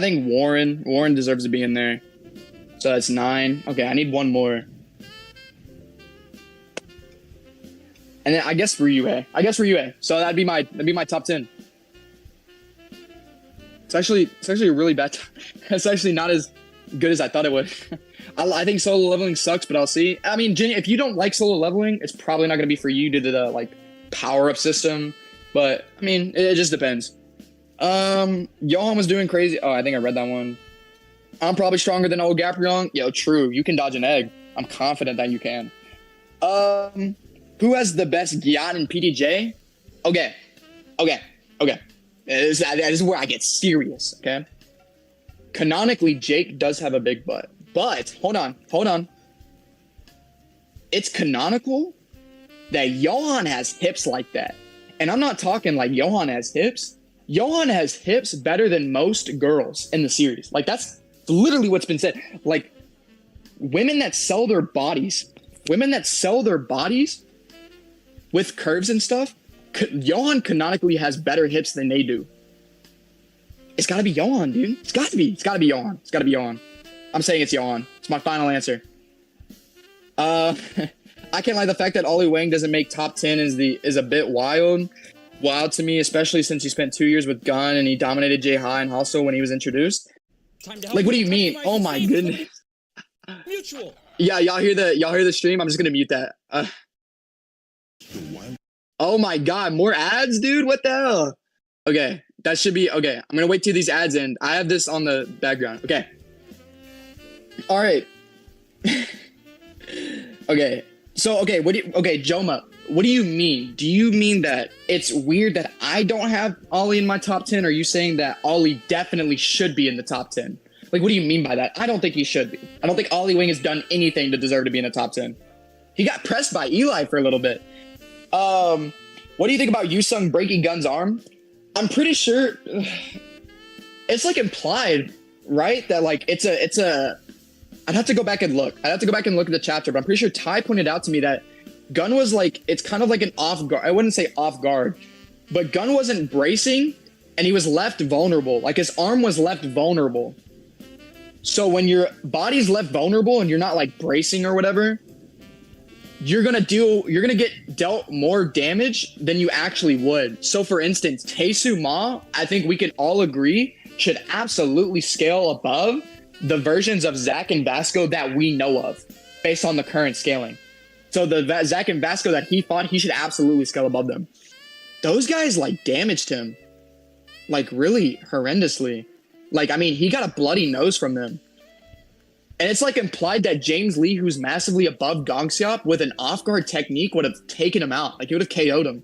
think Warren. Warren deserves to be in there. So that's 9. Okay, I need one more. And then I guess Ryuhei. So that'd be my top 10. It's actually a really bad. It's actually not as good as I thought it would. I think solo leveling sucks, but I'll see. I mean, Jenny, if you don't like solo leveling, it's probably not going to be for you due to the power-up system. But I mean, it just depends. Johan was doing crazy. Oh, I think I read that one. I'm probably stronger than old Gaprion. Yo, true. You can dodge an egg. I'm confident that you can. Who has the best Gyat in PTJ? Okay. This is where I get serious, okay? Canonically, Jake does have a big butt. But, hold on. It's canonical that Johan has hips like that. And I'm not talking Johan has hips. Johan has hips better than most girls in the series. That's literally what's been said. Women that sell their bodies with curves and stuff, Johan canonically has better hips than they do. It's got to be Johan, dude. It's got to be Johan. It's got to be Johan. I'm saying it's Johan. It's my final answer. I can't lie. The fact that Ollie Wang doesn't make top 10 is a bit wild to me, especially since he spent 2 years with Gun and he dominated Jay High and also when he was introduced. Like, what do you mean? Oh my goodness. Mutual. Yeah, y'all hear the stream? I'm just gonna mute that. Oh my god, more ads, dude. What the hell? Okay, that should be okay. I'm gonna wait till these ads end. I have this on the background. Okay. All right. Okay. So Joma, what do you mean? Do you mean that it's weird that I don't have Ollie in my top 10? Or are you saying that Ollie definitely should be in the top 10? Like, what do you mean by that? I don't think he should be. I don't think Ollie Wang has done anything to deserve to be in the top 10. He got pressed by Eli for a little bit. What do you think about Yoosung breaking Gun's arm? I'm pretty sure it's like implied, right? That like it's a. I'd have to go back and look. I'd have to go back and look at the chapter, but I'm pretty sure Ty pointed out to me that Gun was like, it's kind of like an off guard. I wouldn't say off guard, but Gun wasn't bracing and he was left vulnerable. Like his arm was left vulnerable. So when your body's left vulnerable and you're not like bracing or whatever, you're gonna get dealt more damage than you actually would. So for instance, Taesu Ma, I think we can all agree, should absolutely scale above the versions of Zach and Vasco that we know of based on the current scaling. So the Zach and Vasco that he fought, he should absolutely scale above them. Those guys like damaged him like really horrendously. Like, I mean, he got a bloody nose from them. And it's like implied that James Lee, who's massively above Gongseop, with an off-guard technique would have taken him out. Like, he would have KO'd him.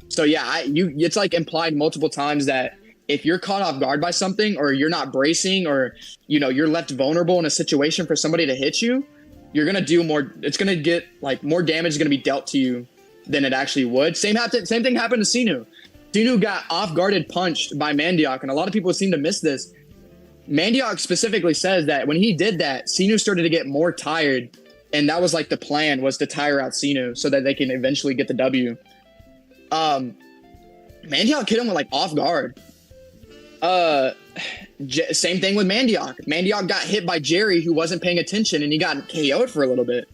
So yeah, it's like implied multiple times that if you're caught off guard by something, or you're not bracing, or you're left vulnerable in a situation for somebody to hit you, you're gonna do more. It's gonna get like more damage is gonna be dealt to you than it actually would. Same thing happened to Sinu. Sinu got off-guarded punched by Mandiok, and a lot of people seem to miss this. Mandiok specifically says that when he did that, Sinu started to get more tired, and that was like the plan, was to tire out Sinu so that they can eventually get the W. Mandiok hit him with like off guard. Same thing with Mandiok. Mandiok got hit by Jerry, who wasn't paying attention, and he got KO'd for a little bit.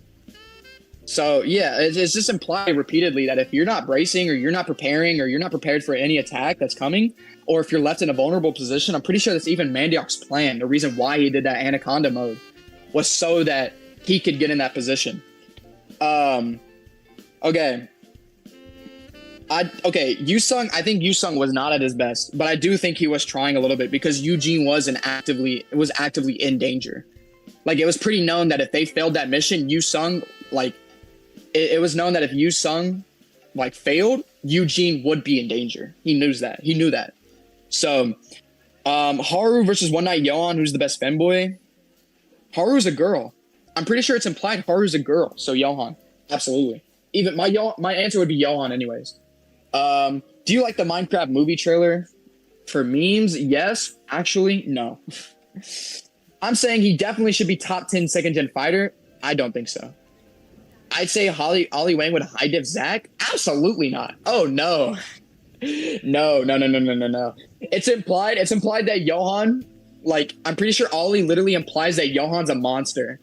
So yeah, it's just implied repeatedly that if you're not bracing, or you're not preparing, or you're not prepared for any attack that's coming, or if you're left in a vulnerable position, I'm pretty sure that's even Mandiok's plan. The reason why he did that Anaconda mode was so that he could get in that position. Okay. Yoosung, I think Yoosung was not at his best, but I do think he was trying a little bit because Eugene was actively in danger. Like, it was pretty known that if they failed that mission, Yoosung, like, it was known that if Yoosung, like, failed, Eugene would be in danger. He knew that. So, Haru versus One Night Johan, who's the best femboy? Haru's a girl. I'm pretty sure it's implied Haru's a girl, so Johan. Absolutely. Even my answer would be Johan anyways. Do you like the Minecraft movie trailer? For memes, yes. Actually, no. I'm saying he definitely should be top 10 second gen fighter. I don't think so. I'd say Ollie Wang would high diff Zach. Absolutely not. Oh no. No. It's implied that Johan, like, I'm pretty sure Ollie literally implies that Johan's a monster.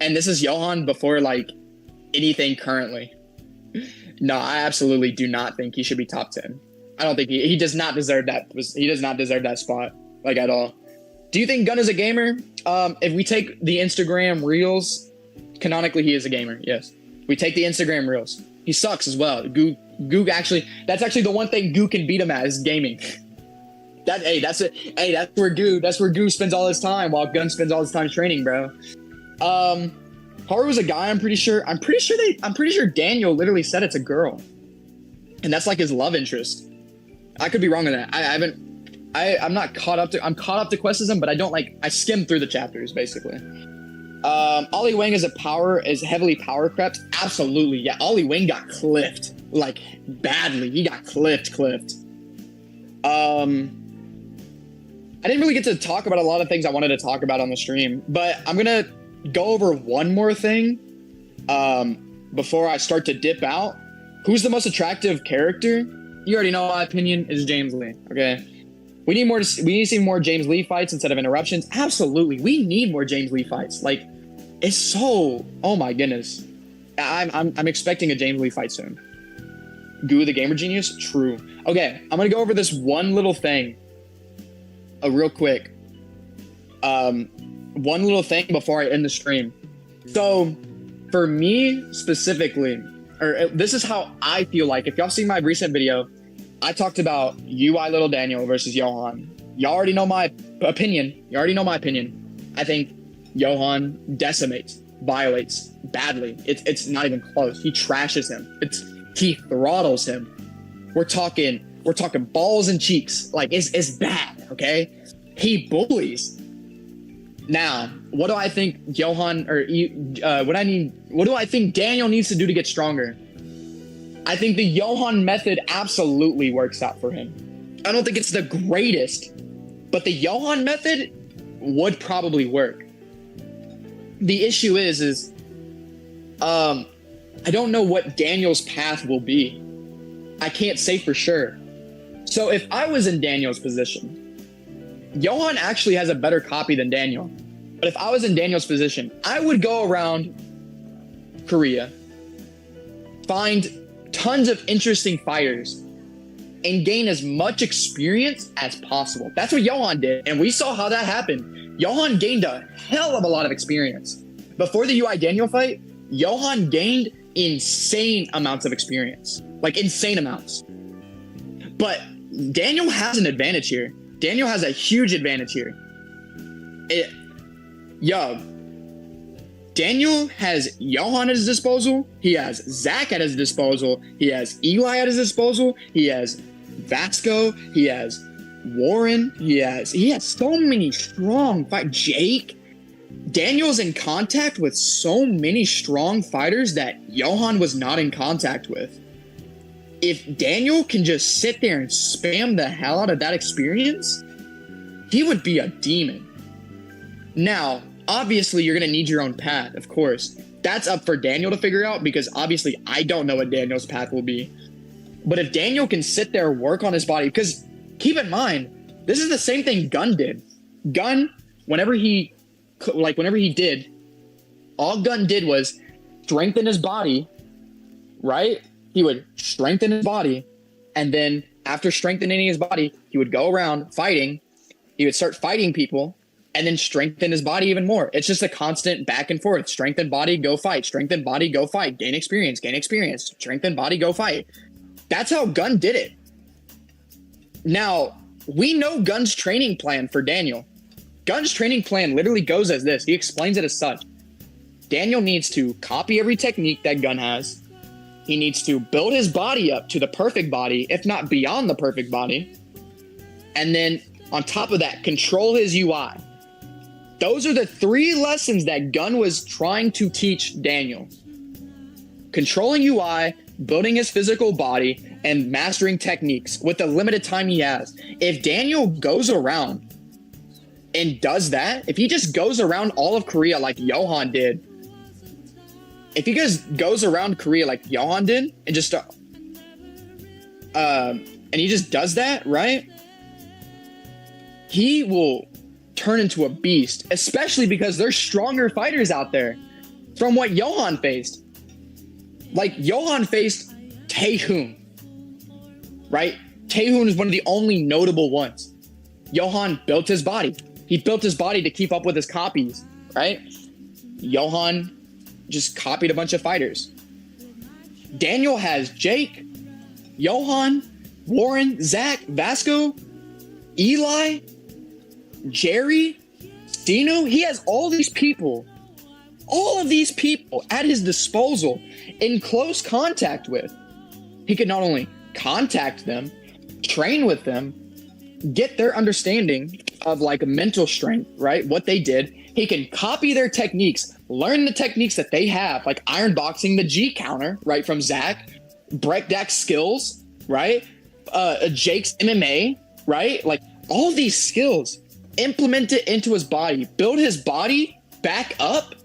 And this is Johan before like anything currently. No, I absolutely do not think he should be top 10. I don't think he does not deserve that. He does not deserve that spot, like, at all. Do you think Gun is a gamer? If we take the Instagram Reels, canonically he is a gamer. Yes, we take the Instagram Reels. He sucks as well. Goo actually, that's actually the one thing Goo can beat him at is gaming. That's where Goo spends all his time, while Gun spends all his time training, bro. Haru's a guy. I'm pretty sure Daniel literally said it's a girl, and that's like his love interest. I could be wrong on that. I'm not caught up to. I'm caught up to Questism, but I skimmed through the chapters basically. Ollie Wang is heavily power crept. Absolutely, yeah. Ollie Wang got clipped like badly. He got clipped. I didn't really get to talk about a lot of things I wanted to talk about on the stream, but I'm gonna go over one more thing before I start to dip out. Who's the most attractive character? You already know my opinion is James Lee. Okay. We need to see more James Lee fights instead of interruptions. Absolutely. We need more James Lee fights. Like, it's so, oh my goodness. I'm expecting a James Lee fight soon. Goo the Gamer Genius? True. Okay, I'm gonna go over this one little thing. Real quick. One little thing before I end the stream. So, for me specifically, this is how I feel like. If y'all see my recent video, I talked about UI Little Daniel versus Johan. Y'all already know my opinion. I think Johan decimates, violates badly. It's not even close. He trashes him. He throttles him. We're talking balls and cheeks. Like, it's bad, okay? He bullies. Now, what do I think Johan what do I think Daniel needs to do to get stronger? I think the Johan method absolutely works out for him. I don't think it's the greatest, but the Johan method would probably work. The issue is I don't know what Daniel's path will be. I can't say for sure. So if I was in Daniel's position, Johan actually has a better copy than Daniel. But if I was in Daniel's position, I would go around Korea, find tons of interesting fighters, and gain as much experience as possible. That's what Johan did, and we saw how that happened. Johan gained a hell of a lot of experience. Before the UI Daniel fight, Johan gained insane amounts of experience. Like, insane amounts. But Daniel has an advantage here. Daniel has a huge advantage here. Daniel has Johan at his disposal. He has Zach at his disposal. He has Eli at his disposal. He has Vasco. He has Warren. He has so many strong fighters. Jake. Daniel's in contact with so many strong fighters that Johan was not in contact with. If Daniel can just sit there and spam the hell out of that experience, he would be a demon. Now, obviously, you're going to need your own path, of course. That's up for Daniel to figure out, because obviously I don't know what Daniel's path will be. But if Daniel can sit there and work on his body, because keep in mind, this is the same thing Gunn did. Gunn, whenever he did, all Gunn did was strengthen his body, right? He would strengthen his body, and then after strengthening his body, he would go around fighting. He would start fighting people, and then strengthen his body even more. It's just a constant back and forth. Strengthen body, go fight. Strengthen body, go fight. Gain experience. Strengthen body, go fight. That's how Gunn did it. Now, we know Gunn's training plan for Daniel. Gunn's training plan literally goes as this. He explains it as such. Daniel needs to copy every technique that Gunn has. He needs to build his body up to the perfect body, if not beyond the perfect body. And then on top of that, control his UI. Those are the 3 lessons that Gunn was trying to teach Daniel. Controlling UI, building his physical body, and mastering techniques with the limited time he has. If Daniel goes around and does that, if he just goes around all of Korea like Johan did, if he just goes around Korea like Johan did and just and he just does that, right? He will turn into a beast, especially because there's stronger fighters out there from what Johan faced. Like, Johan faced Taehoon, right? Taehoon is one of the only notable ones. Johan built his body. He built his body to keep up with his copies, right? Johan just copied a bunch of fighters. Daniel has Jake, Johan, Warren, Zach, Vasco, Eli, Jerry, Dino. He has all of these people at his disposal in close contact with. He could not only contact them, train with them, get their understanding of like mental strength, right? What they did. He can copy their techniques, learn the techniques that they have, like iron boxing, the G counter, right, from Zach, breakdax skills, right? Jake's MMA, right? Like, all these skills, implement it into his body, build his body back up,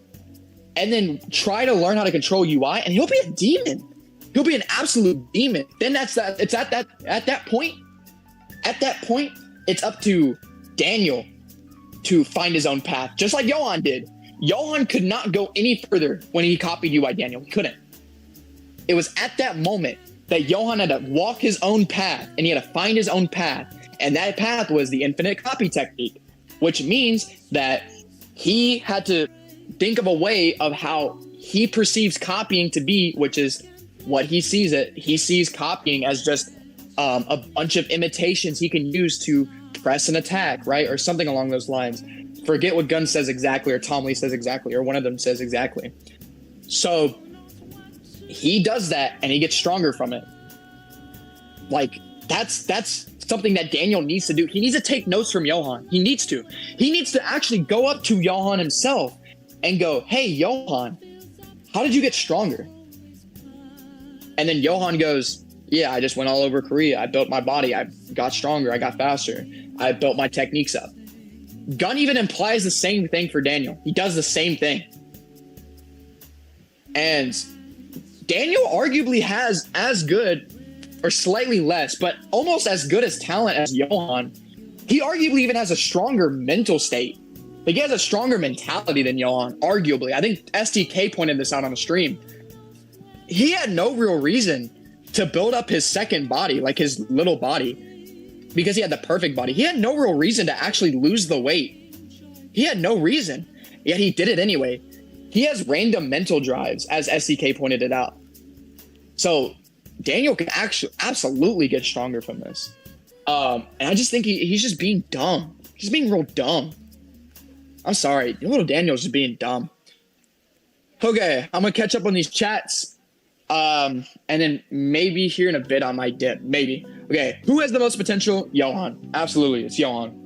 and then try to learn how to control UI, and he'll be a demon. He'll be an absolute demon. Then it's at that point, it's up to Daniel to find his own path, just like Johan did. Johan could not go any further when he copied UI Daniel. He couldn't. It was at that moment that Johan had to walk his own path, and he had to find his own path. And that path was the infinite copy technique, which means that he had to think of a way of how he perceives copying to be, which is what he sees it. He sees copying as just a bunch of imitations he can use to press an attack, right? Or something along those lines. Forget what Gunn says exactly, or Tom Lee says exactly, or one of them says exactly. So he does that and he gets stronger from it. Like, that's something that Daniel needs to do. He needs to take notes from Johan. He needs to actually go up to Johan himself and go, hey, Johan, how did you get stronger? And then Johan goes, yeah, I just went all over Korea. I built my body. I got stronger. I got faster. I built my techniques up. Gunn even implies the same thing for Daniel. He does the same thing. And Daniel arguably has as good, or slightly less, but almost as good as talent as Johan. He arguably even has a stronger mental state. Like, he has a stronger mentality than Johan, arguably. I think STK pointed this out on the stream. He had no real reason to build up his second body, like his little body, because he had the perfect body. He had no real reason to actually lose the weight. He had no reason, yet he did it anyway. He has random mental drives, as STK pointed it out. So Daniel can actually absolutely get stronger from this. And I just think he's just being dumb. He's being real dumb. I'm sorry. Little Daniel's just being dumb. Okay, I'm going to catch up on these chats. And then maybe here in a bit I might dip. Maybe. Okay, who has the most potential? Johan. Absolutely, it's Johan.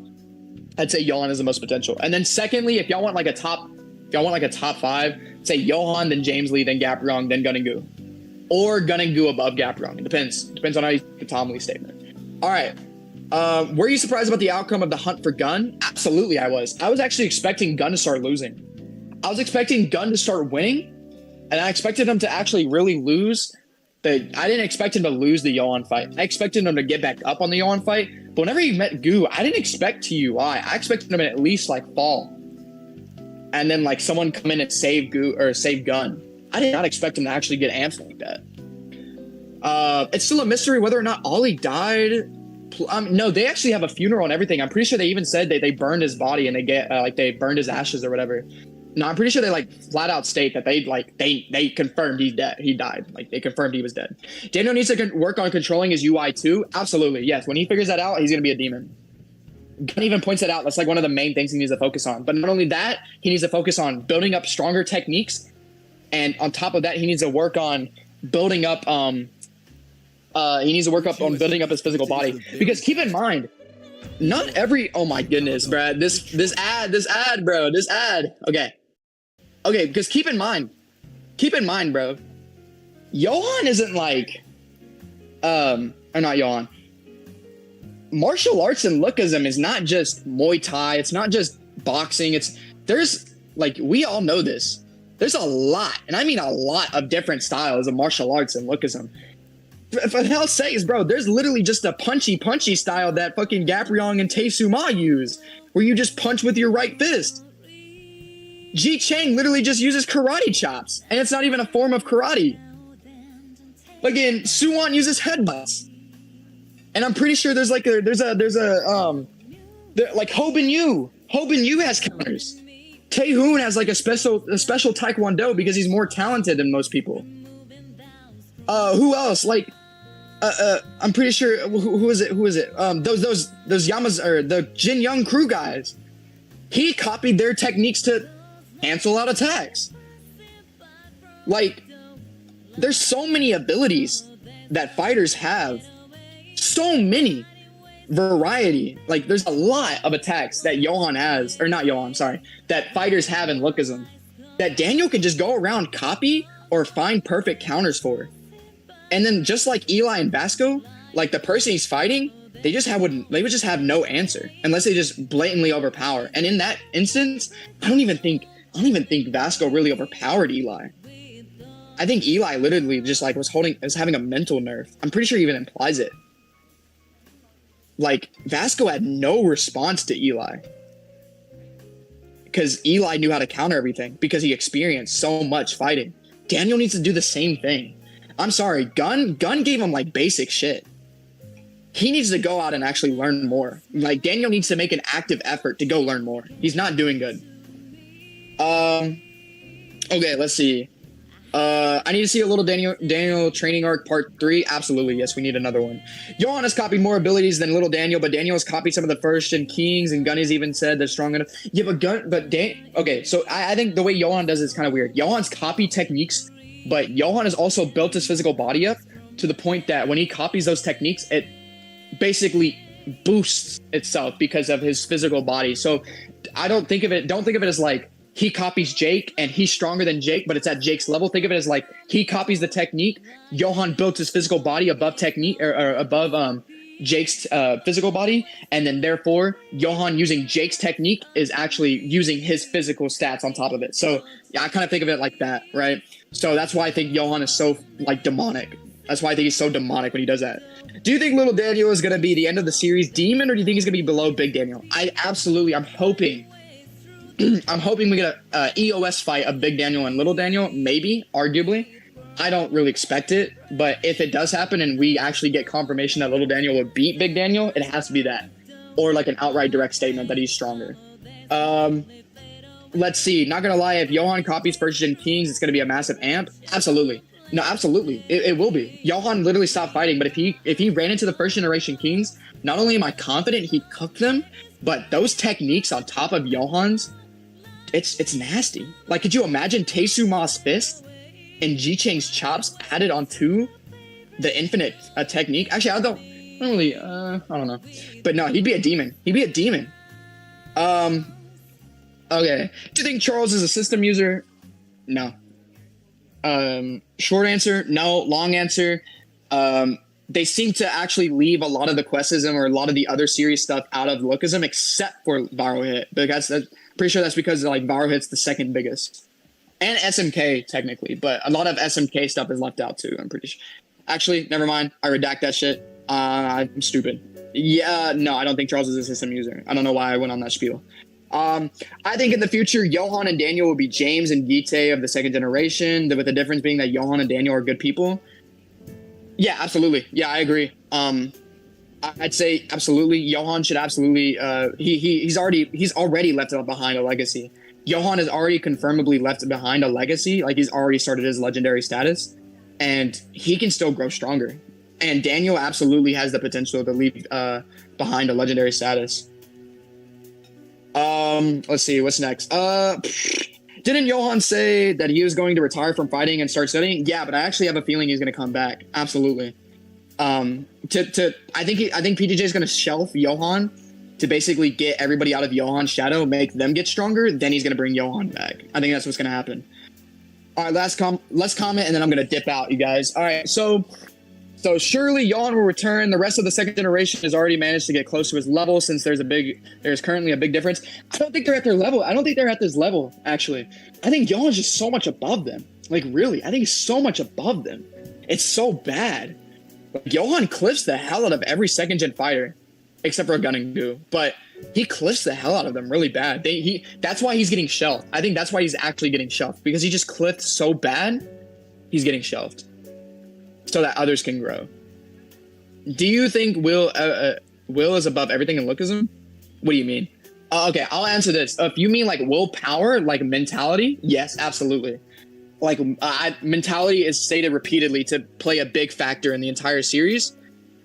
I'd say Johan has the most potential. And then secondly, if y'all want like a top 5, say Johan, then James Lee, then Gapriong, then Gun and Gu. Or Gun and Gu above Gapriong. It depends on how you the Tom Lee statement. All right. Were you surprised about the outcome of the hunt for Gun? Absolutely, I was. I was actually expecting Gun to start losing. I was expecting Gun to start winning, and I expected him to actually really lose. I didn't expect him to lose the Johan fight. I expected him to get back up on the Johan fight. But whenever he met Gu, I didn't expect TUI. I expected him to at least like fall, and then like someone come in and save Gu or save Gun. I did not expect him to actually get amped like that. It's still a mystery whether or not Ollie died. No, they actually have a funeral and everything. I'm pretty sure they even said that they burned his body and they burned his ashes or whatever. No, I'm pretty sure they like flat out state that they confirmed he's dead. He died. Like, they confirmed he was dead. Daniel needs to work on controlling his UI too. Absolutely, yes. When he figures that out, he's gonna be a demon. Gunn even points that out. That's like one of the main things he needs to focus on. But not only that, he needs to focus on building up stronger techniques. And on top of that, he needs to work on building up building up his physical body. Because keep in mind, not every oh my goodness, Brad, this ad, bro. Okay, because keep in mind, bro, Johan isn't like or not Johan. Martial arts and Lookism is not just Muay Thai, it's not just boxing, there's like, we all know this. There's a lot, and I mean a lot of different styles of martial arts and Lookism. For hell's sakes, bro, there's literally just a punchy style that fucking Gapriong and Tae Soo Ma use, where you just punch with your right fist. Ji Chang literally just uses karate chops, and it's not even a form of karate. Again, Suwon uses headbutts, and I'm pretty sure there's like Ho Bin Yu. Ho Bin Yu has counters. Tae-hoon has like a special taekwondo because he's more talented than most people. Who else? Like, I'm pretty sure. Who is it? Those Yamas or the Jin Young crew guys. He copied their techniques to cancel out attacks. Like, there's so many abilities that fighters have. So many. Variety. Like, there's a lot of attacks that Johan has, or not Johan, sorry, that fighters have in Lookism that Daniel could just go around, copy, or find perfect counters for. And then just like Eli and Vasco, like the person he's fighting, they would just have no answer unless they just blatantly overpower. And in that instance, I don't even think Vasco really overpowered Eli. I think Eli literally just like was having a mental nerf. I'm pretty sure he even implies it. Like Vasco had no response to Eli because Eli knew how to counter everything because he experienced so much fighting. Daniel needs to do the same thing. I'm sorry, Gun gave him like basic shit. He needs to go out and actually learn more. Like Daniel needs to make an active effort to go learn more. He's not doing good. Okay, let's see. I need to see a little Daniel training arc part 3. Absolutely, yes, we need another one. Johan has copied more abilities than little Daniel, but Daniel has copied some of the first gen kings, and Gun has even said they're strong enough. Yeah, okay, so I think the way Johan does it is kind of weird. Johan's copy techniques, but Johan has also built his physical body up to the point that when he copies those techniques, it basically boosts itself because of his physical body. So don't think of it as like he copies Jake and he's stronger than Jake, but it's at Jake's level. Think of it as like he copies the technique. Johan built his physical body above technique or above Jake's physical body, and then therefore Johan using Jake's technique is actually using his physical stats on top of it. So yeah, I kind of think of it like that, right? So that's why I think Johan is so like demonic. That's why I think he's so demonic when he does that. Do you think little Daniel is going to be the end of the series demon, or do you think he's going to be below big Daniel? I'm hoping we get a EOS fight of big Daniel and little Daniel, maybe, arguably. I don't really expect it, but if it does happen and we actually get confirmation that little Daniel will beat big Daniel, it has to be that. Or like an outright direct statement that he's stronger. Let's see. Not going to lie, if Johan copies first gen kings, it's going to be a massive amp. Absolutely. No, absolutely. It will be. Johan literally stopped fighting, but if he ran into the first generation kings, not only am I confident he cooked them, but those techniques on top of Johan's, it's nasty. Like, could you imagine Teisuma's fist and Ji-Chang's chops added onto the infinite technique? Actually, I don't know. But no, he'd be a demon. Okay. Do you think Charles is a system user? No. Short answer, no. Long answer, they seem to actually leave a lot of the questism or a lot of the other serious stuff out of Lookism except for Viral Hit. Because that's pretty sure that's because like Viral Hit's the second biggest. And SMK technically, but a lot of SMK stuff is left out too, I'm pretty sure. Actually, never mind. I redact that shit. I'm stupid. Yeah, no, I don't think Charles is a system user. I don't know why I went on that spiel. I think in the future, Johan and Daniel will be James and Gitae of the second generation, with the difference being that Johan and Daniel are good people. Yeah, absolutely. Yeah, I agree. I'd say absolutely. Johan should absolutely. He's already left behind a legacy. Johan has already confirmably left behind a legacy. Like he's already started his legendary status, and he can still grow stronger. And Daniel absolutely has the potential to leave behind a legendary status. Let's see, what's next? Didn't Johan say that he was going to retire from fighting and start studying? Yeah, but I actually have a feeling he's going to come back. Absolutely. I think PTJ is going to shelf Johan to basically get everybody out of Johan's shadow, make them get stronger. Then he's going to bring Johan back. I think that's what's going to happen. All right, let's comment, and then I'm going to dip out, you guys. All right, so surely Johan will return. The rest of the second generation has already managed to get close to his level since there's currently a big difference. I don't think they're at their level. I don't think they're at this level, actually. I think Johan's just so much above them. Like, really, I think he's so much above them. It's so bad. Like, Johan cliffs the hell out of every second gen fighter, except for Gun and Goo. But he cliffs the hell out of them really bad. That's why he's getting shelved. I think that's why he's actually getting shelved, because he just cliffed so bad, he's getting shelved. So that others can grow. Do you think Will is above everything in Lookism? What do you mean? Okay, I'll answer this. If you mean like willpower, like mentality, yes, absolutely. Like mentality is stated repeatedly to play a big factor in the entire series,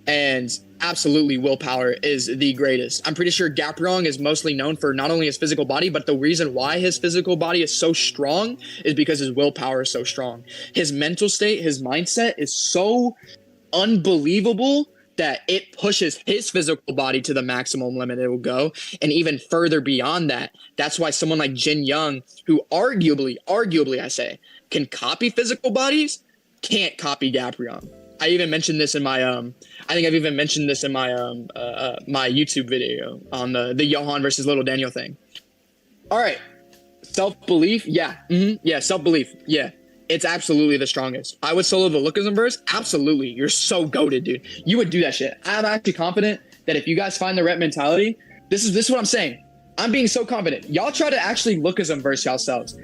and absolutely willpower is the greatest. I'm pretty sure Gapriong is mostly known for not only his physical body, but the reason why his physical body is so strong is because his willpower is so strong. His mental state, his mindset is so unbelievable that it pushes his physical body to the maximum limit it will go, and even further beyond that. That's why someone like Jin Young, who arguably I say, can copy physical bodies, can't copy Gapriong. I even mentioned this in my my YouTube video on the Johan versus Little Daniel thing. All right, self-belief, yeah, yeah, self-belief, yeah. it's absolutely the strongest. I would solo the Lookism verse. Absolutely. You're so goated, dude. You would do that shit. I'm actually confident that if you guys find the rep mentality, this is what I'm saying. I'm being so confident. Y'all try to actually Lookism verse yourselves.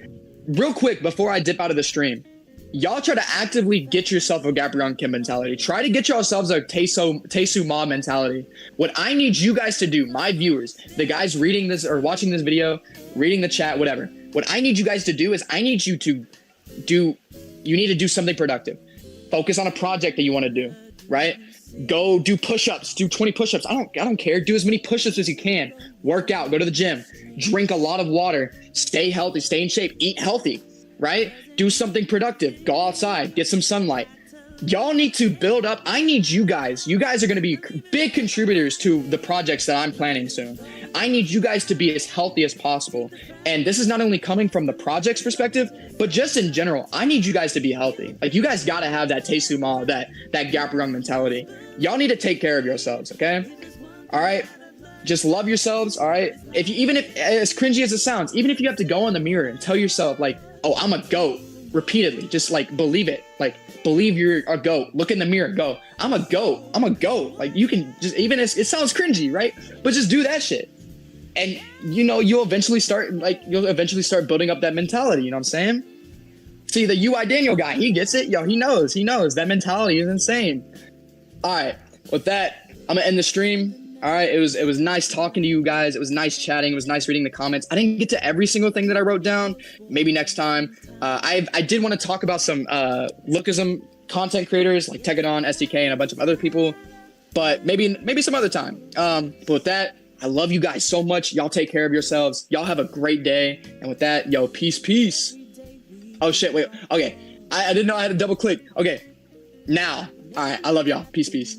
Real quick, before I dip out of the stream, y'all try to actively get yourself a Gabrion Kim mentality. Try to get yourselves a Taesu Ma mentality. What I need you guys to do, my viewers, the guys reading this or watching this video, reading the chat, whatever. What I need you guys to do is you need to do something productive. Focus on a project that you want to do, right? Go do push-ups, do 20 push-ups. I don't care. Do as many push-ups as you can. Work out, go to the gym, drink a lot of water, stay healthy, stay in shape, eat healthy, right? Do something productive. Go outside, get some sunlight. Y'all need to build up. I need you guys. You guys are going to be big contributors to the projects that I'm planning soon. I need you guys to be as healthy as possible. And this is not only coming from the project's perspective, but just in general, I need you guys to be healthy. Like, you guys got to have that Taesu Ma, that gap run mentality. Y'all need to take care of yourselves, okay? All right? Just love yourselves, all right? Even if, as cringy as it sounds, even if you have to go in the mirror and tell yourself, like, oh, I'm a GOAT, repeatedly, just like believe it. Like, believe you're a GOAT. Look in the mirror, go, I'm a GOAT. I'm a GOAT. Like, you can just, even as it sounds cringy, right? But just do that shit. And you'll eventually start building up that mentality, you know what I'm saying? See, the UI Daniel guy, he gets it. He knows that mentality is insane. All right, with that, I'm gonna end the stream. All right, it was nice talking to you guys. It was nice chatting. It was nice reading the comments. I didn't get to every single thing that I wrote down. Maybe next time. I did want to talk about some Lookism content creators like Tekadon, SDK, and a bunch of other people, but maybe some other time. But with that, I love you guys so much. Y'all take care of yourselves. Y'all have a great day. And with that, peace. Oh shit, wait. Okay, I didn't know I had to double click. Okay, now. All right, I love y'all. Peace.